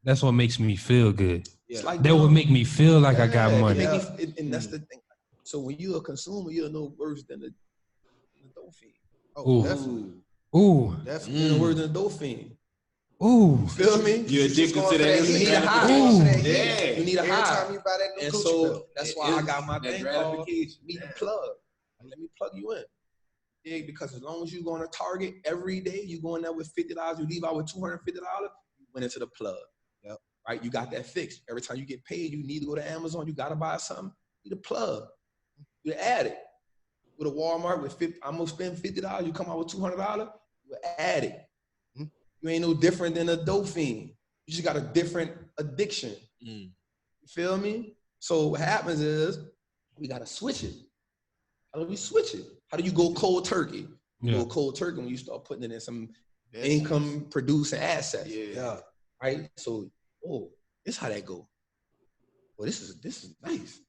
That's what makes me feel good. Yeah. Like that would make me feel like I got money. And that's the thing. So when you're a consumer, you're no worse than the dope fiend. Oh, definitely. Ooh. Definitely. You're no worse than the dope fiend. Ooh. Feel me? You're addicted to that. You need a high. Yeah. You need a high. Every time you buy that new and Gucci so belt. that's why I got my thing called Meet the Plug. Let me plug you in. Yeah, because as long as you go on a Target every day, you go in there with $50, you leave out with $250, you went into the plug. Yep. Right? You got that fixed. Every time you get paid, you need to go to Amazon, you gotta buy something, you need a plug. You add it. With a Walmart with I'm gonna spend $50, you come out with $200, you add it. You ain't no different than a dope fiend. You just got a different addiction. You feel me? So what happens is we gotta switch it. How do we switch it? How do you go cold turkey? You go cold turkey when you start putting it in some income producing assets. Yeah. Right? So, this how that go. Well, this is nice.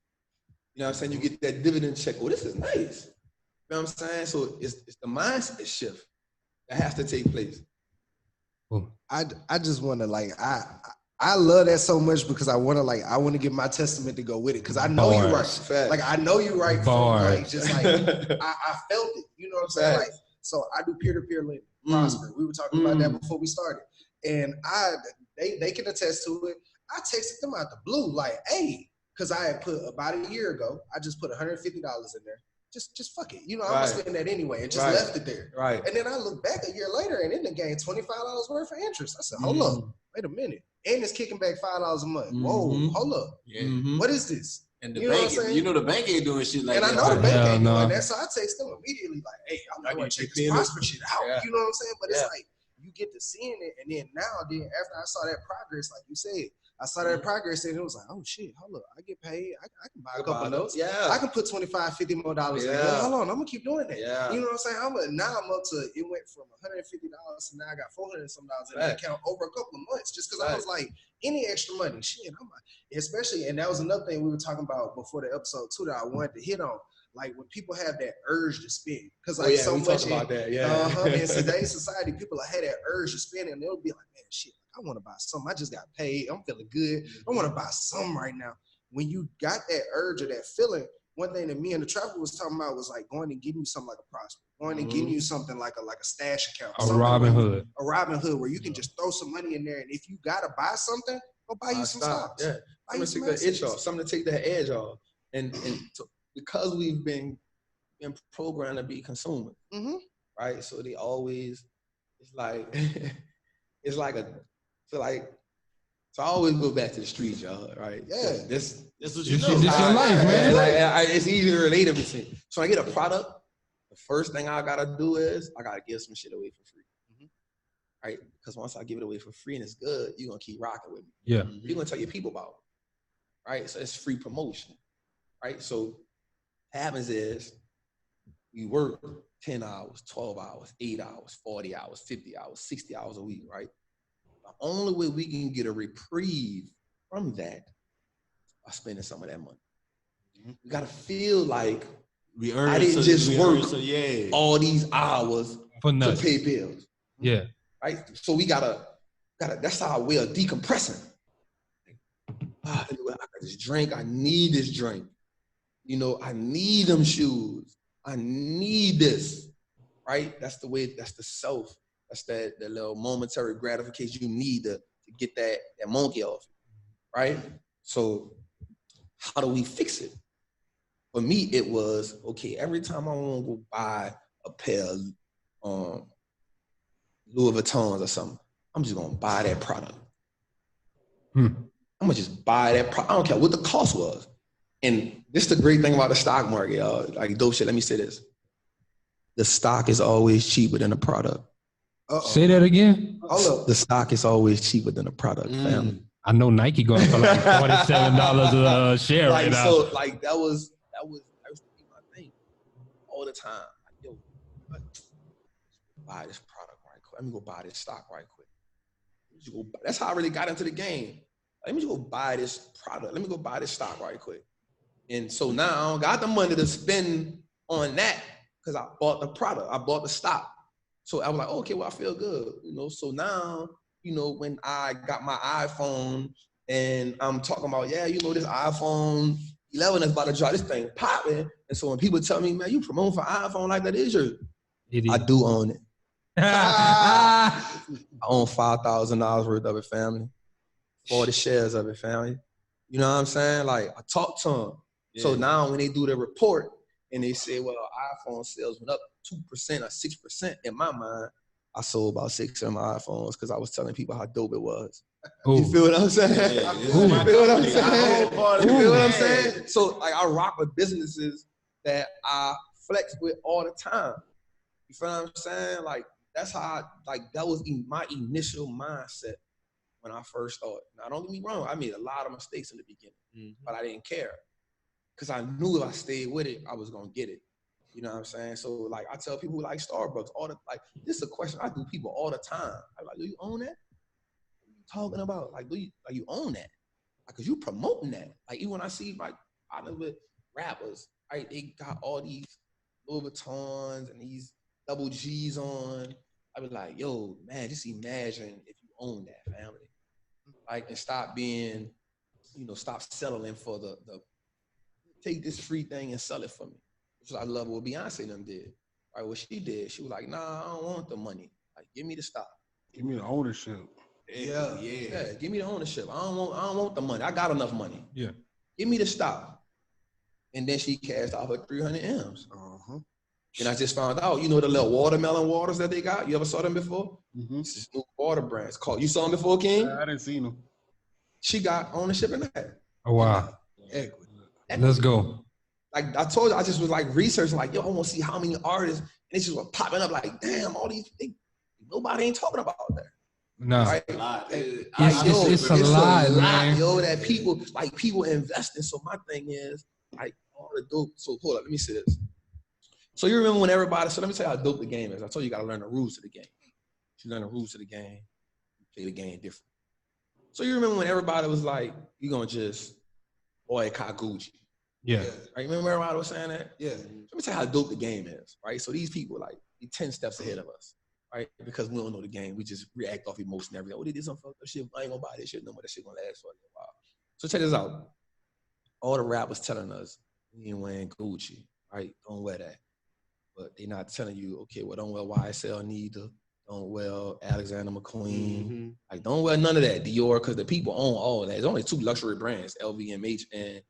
You know what I'm saying? You get that dividend check. Oh, this is nice. You know what I'm saying? So it's the mindset shift that has to take place. I just want to I love that so much because I want to give my testament to go with it because I know you're right. Fact. Like I know you're right. I felt it. You know what I'm saying? Like, so I do peer-to-peer lending. Prosper. We were talking about that before we started, and they can attest to it. I texted them out the blue like, hey, because I had put about a year ago, I just put $150 in there. Just fuck it. You know, I'm gonna spend that anyway, and just left it there. Right. And then I look back a year later, and it done gained $25 worth of interest. I said, hold up, wait a minute. And it's kicking back $5 a month. Whoa, hold up. Yeah. What is this? And the bank, the bank ain't doing shit like that. And I know the bank ain't doing that, so I text them immediately like, hey, I'm going to check this Prosper shit out. Yeah. You know what I'm saying? But it's like, you get to seeing it, and then after I saw that progress, like you said, I saw that progress, and it was like, oh shit, hold up, I get paid, I can buy a couple of notes. Yeah. I can put $25, $50 more in there. Hold on, I'm gonna keep doing that. Yeah. You know what I'm saying? Now I'm up to, it went from $150 to now I got $400 some in the account over a couple of months, just because I was like, any extra money, shit, especially, and that was another thing we were talking about before the episode too that I wanted to hit on. Like when people have that urge to spend, because like so much about that, in today's society, people have that urge to spend, and they'll be like, man, shit, I want to buy something. I just got paid. I'm feeling good. I want to buy something right now. When you got that urge or that feeling, one thing that me and the traveler was talking about was like going and getting you something like a Prosper, going and getting you something like a stash account, a Robinhood, where you can just throw some money in there, and if you gotta buy something, go buy you some stocks. Yeah, something to take the itch off, something to take that edge off, and because we've been programmed to be consumers, right? So they always, so I always go back to the streets, y'all, right? Yeah. This what you know. This your life, man. It's easy to relate everything. So when I get a product, the first thing I gotta do is I gotta give some shit away for free. Right? Because once I give it away for free and it's good, you're gonna keep rocking with me. Yeah. You're gonna tell your people about it. Right? So it's free promotion. Right? So what happens is we work 10 hours, 12 hours, 8 hours, 40 hours, 50 hours, 60 hours a week, right? The only way we can get a reprieve from that by spending some of that money. We gotta feel like I didn't just work all these hours to pay bills. Yeah. Right? So we gotta that's our way of decompressing. I got this drink, I need this drink. You know, I need them shoes. I need this, right? That's the way, that's the self. That's that little momentary gratification you need to get that monkey off, right? So how do we fix it? For me, it was, okay, every time I want to go buy a pair of Louis Vuittons or something, I'm just going to buy that product. I'm going to just buy that product. I don't care what the cost was. And this is the great thing about the stock market, y'all. Like, dope shit, let me say this. The stock is always cheaper than the product. Say that again. The stock is always cheaper than the product, fam. I know Nike going for like $47 a share right now. So like that was my thing all the time. Like, yo, buy this product right quick. Let me go buy this stock right quick. That's how I really got into the game. Let me just go buy this product. Let me go buy this stock right quick. And so now I don't got the money to spend on that because I bought the product. I bought the stock. So I was like, okay, well, I feel good. You know, so now, you know, when I got my iPhone and I'm talking about, this iPhone 11 is about to drop, this thing popping. And so when people tell me, man, you promoting for iPhone like that is your, I do own it. I own $5,000 worth of it, family. 40 shares of it, family. You know what I'm saying? Like, I talk to them. Yeah. So now when they do the report and they say, well, iPhone sales went up 2% or 6%, in my mind, I sold about 6 of my iPhones because I was telling people how dope it was. Ooh. You feel what I'm saying? You feel what I'm saying? So like I rock with businesses that I flex with all the time. You feel what I'm saying? Like, that's how that was my initial mindset when I first started. Now, don't get me wrong, I made a lot of mistakes in the beginning, but I didn't care. Because I knew if I stayed with it, I was going to get it. You know what I'm saying? So, like, I tell people who like Starbucks, this is a question I do people all the time. I'm like, do you own that? What are you talking about? Like, do you own that? Because you promoting that. Like, even when I see, like, I know with rappers, right? They got all these Louis Vuittons and these double G's on. I be like, yo, man, just imagine if you own that, family. Like, and stop being, stop settling for the take this free thing and sell it for me. Which I love what Beyonce and them did. Right, what she did, she was like, nah, I don't want the money. Like, give me the stock. Give me the ownership. Yeah. Give me the ownership. I don't want the money. I got enough money. Yeah. Give me the stock. And then she cashed off her 300 M's. And I just found out, the little watermelon waters that they got? You ever saw them before? It's this new water brand. You saw them before, King? I didn't see them. She got ownership in that. Oh, wow. Equity. Let's go. Like I told you, I just was like researching, like, yo, I want to see how many artists, and it just was popping up like, damn, all these things, nobody ain't talking about that. No. Right? It's a lot, man. Yo, that people investing. So my thing is, like, all the dope. So hold up, let me say this. So you remember when everybody, so let me tell you how dope the game is. I told you, you got to learn the rules of the game. If you learn the rules of the game, you play the game different. So you remember when everybody was like, you're going to just boycott Gucci. Yeah. Right? Remember everybody was saying that? Yeah. Let me tell you how dope the game is, right? So these people, like, be 10 steps ahead of us, right? Because we don't know the game. We just react off emotion every day. Oh, they did some fucked up shit. I ain't gonna buy this shit no more. That shit gonna last for a while. So check this out. All the rappers telling us, we ain't wearing Gucci, right? Don't wear that. But they not telling you, okay, well, don't wear YSL neither. Don't wear Alexander McQueen. Like, don't wear none of that. Dior, because the people own all that. There's only 2 luxury brands, LVMH and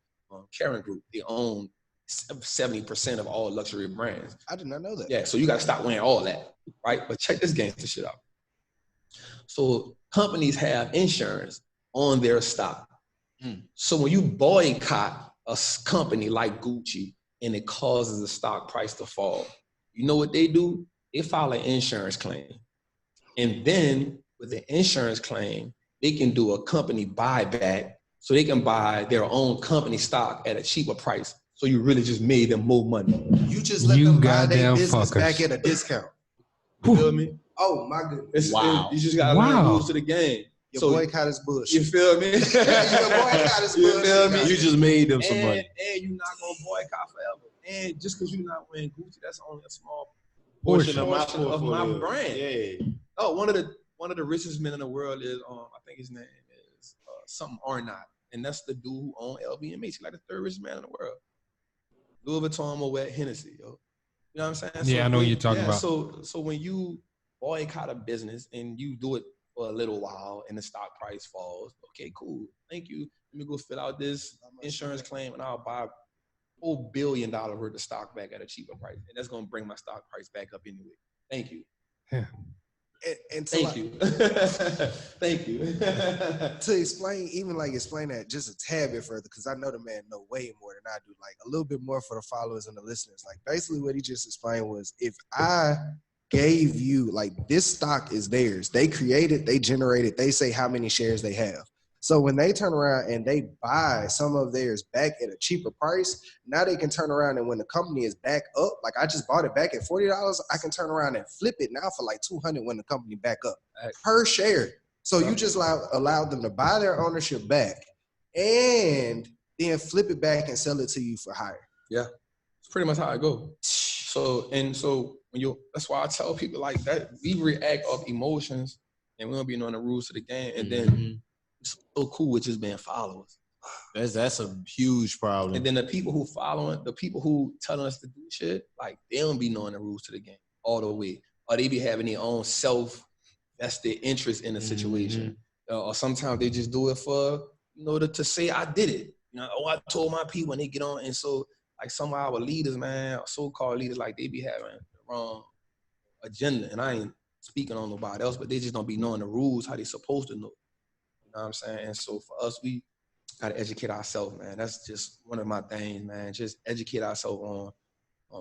Karen Group. They own 70% of all luxury brands. I did not know that. Yeah, so you got to stop wearing all that, right? But check this gangster shit out. So companies have insurance on their stock. So when you boycott a company like Gucci and it causes the stock price to fall, you know what they do? They file an insurance claim. And then with the insurance claim, they can do a company buyback so they can buy their own company stock at a cheaper price. So you really just made them more money. You just let them buy their business fuckers. back at a discount. You feel me? Oh, my goodness. You just got to learn the rules to the game. Your boycott is bullshit. You feel me? Your boycott is You bullshit. feel me? You just made them some money. And you're not going to boycott forever. And just because you're not wearing Gucci, that's only a small Portion of my brand. Yeah. Oh, one of the richest men in the world is, I think his name is something Arnott. And that's the dude who owned LVMH. He's like the 3rd richest man in the world. Louis Vuitton, Moet, Hennessy, yo. You know what I'm saying? Yeah, I know what you're talking about. So when you boycott a business and you do it for a little while and the stock price falls, okay, cool. Thank you. Let me go fill out this insurance claim and I'll buy $4 billion worth of stock back at a cheaper price. And that's going to bring my stock price back up anyway. Thank you. Yeah. And Thank you. Thank you. To explain that just a tad bit further, because I know the man know way more than I do, like a little bit more for the followers and the listeners. Like basically what he just explained was, if I gave you, like, this stock is theirs, they created, they generated, they say how many shares they have. So when they turn around and they buy some of theirs back at a cheaper price, now they can turn around and when the company is back up, like I just bought it back at $40, I can turn around and flip it now for like $200 when the company back up per share. So you just allowed them to buy their ownership back and then flip it back and sell it to you for higher. Yeah, it's pretty much how I go. So when that's why I tell people like that, we react off emotions and we don't be knowing the rules of the game, and then it's so cool with just being followers. That's a huge problem. And then the people who following, the people who telling us to do shit, like they don't be knowing the rules to the game all the way, or they be having their own self-vested interest in the situation, or sometimes they just do it for to say I did it. I told my people, and they get on, and so like some of our leaders, man, so-called leaders, like they be having the wrong agenda, and I ain't speaking on nobody else, but they just don't be knowing the rules how they supposed to know. You know what I'm saying? And so for us, we got to educate ourselves, man. That's just one of my things, man. Just educate ourselves on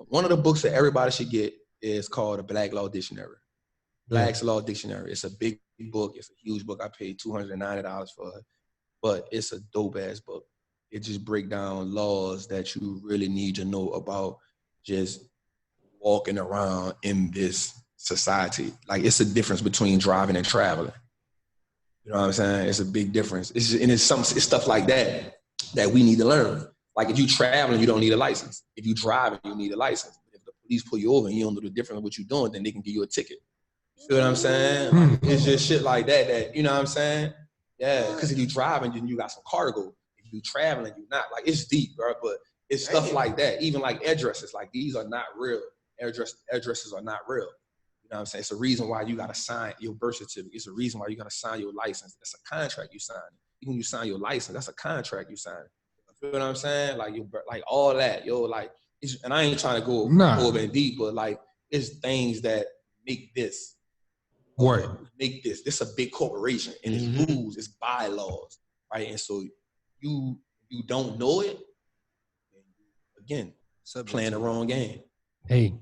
One of the books that everybody should get is called the Black Law Dictionary. Black's Law Dictionary. It's a big book. It's a huge book. I paid $290 for it, but it's a dope ass book. It just break down laws that you really need to know about just walking around in this society. Like, it's a difference between driving and traveling. You know what I'm saying? It's a big difference. It's stuff like that we need to learn. Like, if you traveling, you don't need a license. If you driving, you need a license. If the police pull you over and you don't know the difference of what you're doing, then they can give you a ticket. You feel what I'm saying? Like, it's just shit like that, you know what I'm saying? Yeah, because if you driving, then you got some cargo. If you traveling, you're not. Like, it's deep, bro, but it's stuff like that. Even like addresses, like, these are not real. Addresses are not real. You know what I'm saying? It's a reason why you got to sign your birth certificate. It's a reason why you got to sign your license. That's a contract you sign. Even when you sign your license, that's a contract you sign. You feel what I'm saying? Like, like all that, like, and I ain't trying to go over and deep, but like, it's things that make this work. Make this. This is a big corporation, and it's rules, it's bylaws, right? And so you don't know it, again, playing the wrong game. Hey,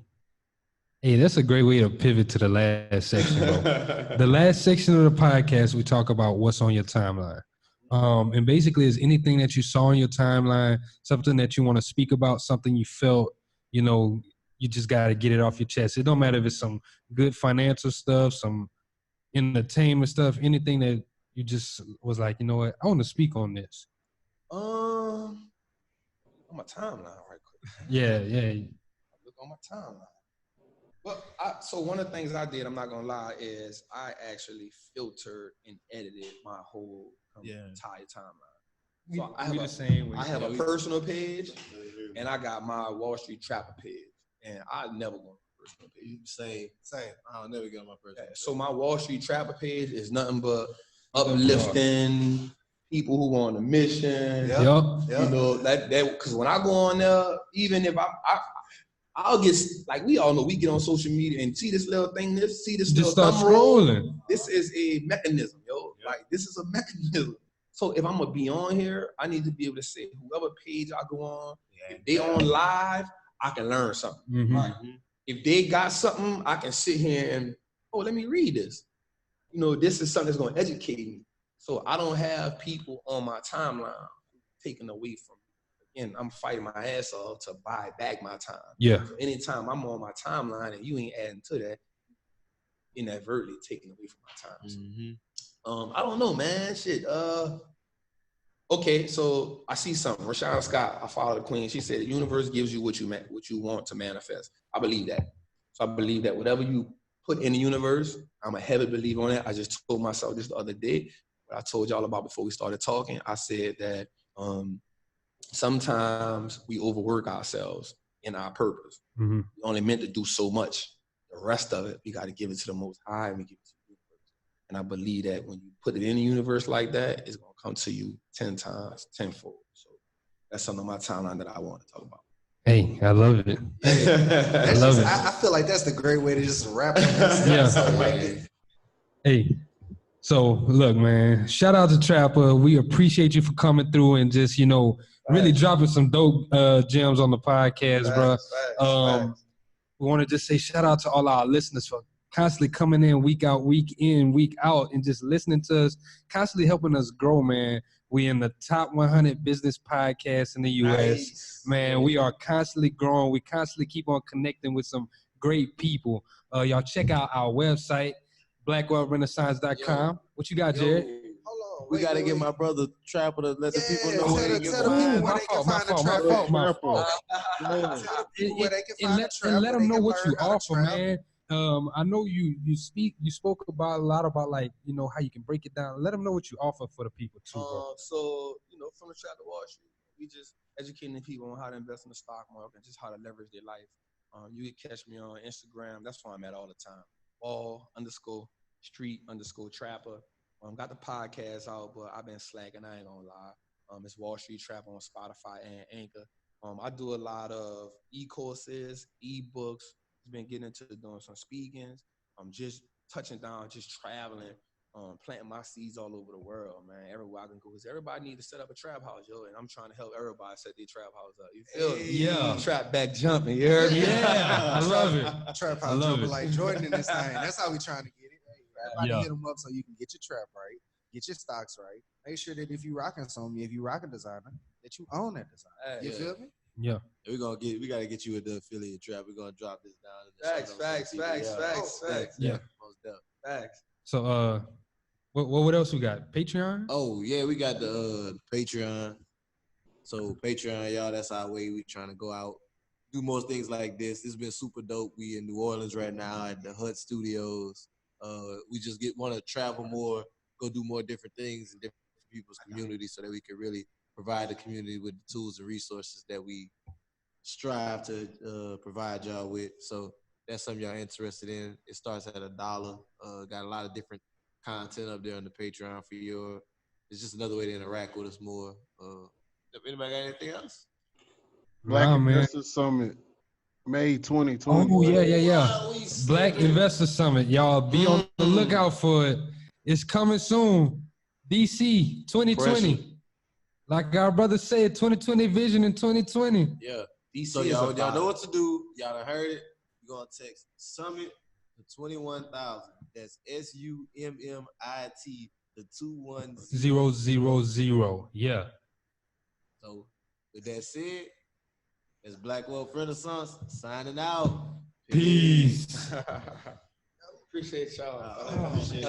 that's a great way to pivot to the last section, bro. The last section of the podcast, we talk about what's on your timeline. And basically, is anything that you saw on your timeline, something that you want to speak about, something you felt, you just got to get it off your chest. It don't matter if it's some good financial stuff, some entertainment stuff, anything that you just was like, you know what, I want to speak on this. On my timeline, right quick. Yeah. Look on my timeline. Well, so one of the things I did, I'm not gonna lie, is I actually filtered and edited my whole entire timeline. So I have a personal page, and I got my Wall Street Trapper page, and I never go on my personal page. Same. I'll never get on my personal page. So my Wall Street Trapper page is nothing but uplifting people who on a mission. Yep. You know, that because when I go on there, even if I'll get, like, we all know, we get on social media and see this little thing, see this just little start scrolling. This is a mechanism, yo. Yeah. Like, this is a mechanism. So if I'm gonna be on here, I need to be able to say, whoever page I go on, if they on live, I can learn something. Mm-hmm. Right? If they got something, I can sit here and, let me read this. This is something that's gonna educate me. So I don't have people on my timeline taken away from me. Again, I'm fighting my ass off to buy back my time. Yeah. So anytime I'm on my timeline and you ain't adding to that, inadvertently taking away from my time. So, I don't know, man. Shit. Okay, so I see something. Rashada Scott, I follow the queen. She said the universe gives you what you want to manifest. I believe that. So I believe that whatever you put in the universe, I'm a heavy believer on that. I just told myself this the other day, what I told y'all about before we started talking. I said that sometimes we overwork ourselves in our purpose. Mm-hmm. We're only meant to do so much. The rest of it, we got to give it to the Most High, and we give it to the universe. And I believe that when you put it in the universe like that, it's going to come to you 10 times, tenfold. So that's something on my timeline that I want to talk about. Hey, I love it. I love it. I feel like that's the great way to just wrap up this episode. Hey, so look, man, shout out to Trapper. We appreciate you for coming through and just, really dropping some dope gems on the podcast, bro. We want to just say shout out to all our listeners for constantly coming in, week out, and just listening to us, constantly helping us grow, man. We in the top 100 business podcasts in the U.S. Nice. Man, we are constantly growing. We constantly keep on connecting with some great people. Y'all check out our website, blackwealthrenaissance.com. What you got, Jared? Hold on. We got to get my brother Trapper to let the people know where they can find the Trapper. And let them know what you offer, man. I know you spoke about a lot about, like, how you can break it down. Let them know what you offer for the people too, bro. So, from the Trap to Wall Street, we just educating people on how to invest in the stock market and just how to leverage their life. You can catch me on Instagram. That's where I'm at all the time. Wall_street_trapper. Got the podcast out, but I've been slacking. I ain't gonna lie. It's Wall Street Trapper on Spotify and Anchor. I do a lot of e-courses, e-books. Been getting into doing some speakings. I'm just touching down, just traveling planting my seeds all over the world, man. Everywhere I can go, because everybody need to set up a trap house, yo. And I'm trying to help everybody set their trap house up. You feel me? Yeah. Trap back jumping. You heard me? Yeah, I love it. Trap I house love jumping it. like Jordan in this thing. That's how we trying to get it. Hey, everybody Yeah. hit them up so you can get your trap right, get your stocks right. Make sure that if you rocking something, if you rocking designer, that you own that design. You feel me? Yeah. We gotta get you with the affiliate trap. We're gonna drop this down. In the Facts, show notes so facts, people- facts. Yeah. Most definitely. Facts. So what else we got? Patreon? Oh yeah, we got the Patreon. So Patreon, y'all, that's our way. We trying to go out, do more things like this. This has been super dope. We in New Orleans right now at the Hut Studios. We just want to travel more, go do more different things in different people's communities, so that we can really provide the community with the tools and resources that we strive to provide y'all with. So that's something y'all interested in. It starts at $1. Got a lot of different content up there on the Patreon for your. It's just another way to interact with us more. Anybody got anything else? Black Nah, man. Investor Summit, May 2020. Oh yeah. Black Investor Summit, y'all be on the lookout for it. It's coming soon. DC 2020. Pressure. Like our brother said, 2020 vision in 2020. Yeah. DC So y'all know what to do. Y'all done heard it. You're gonna text Summit to 21,000. That's SUMMIT to 210. 000. Yeah. So with that said, it's Black Wealth Renaissance signing out. Peace. Appreciate y'all. Appreciate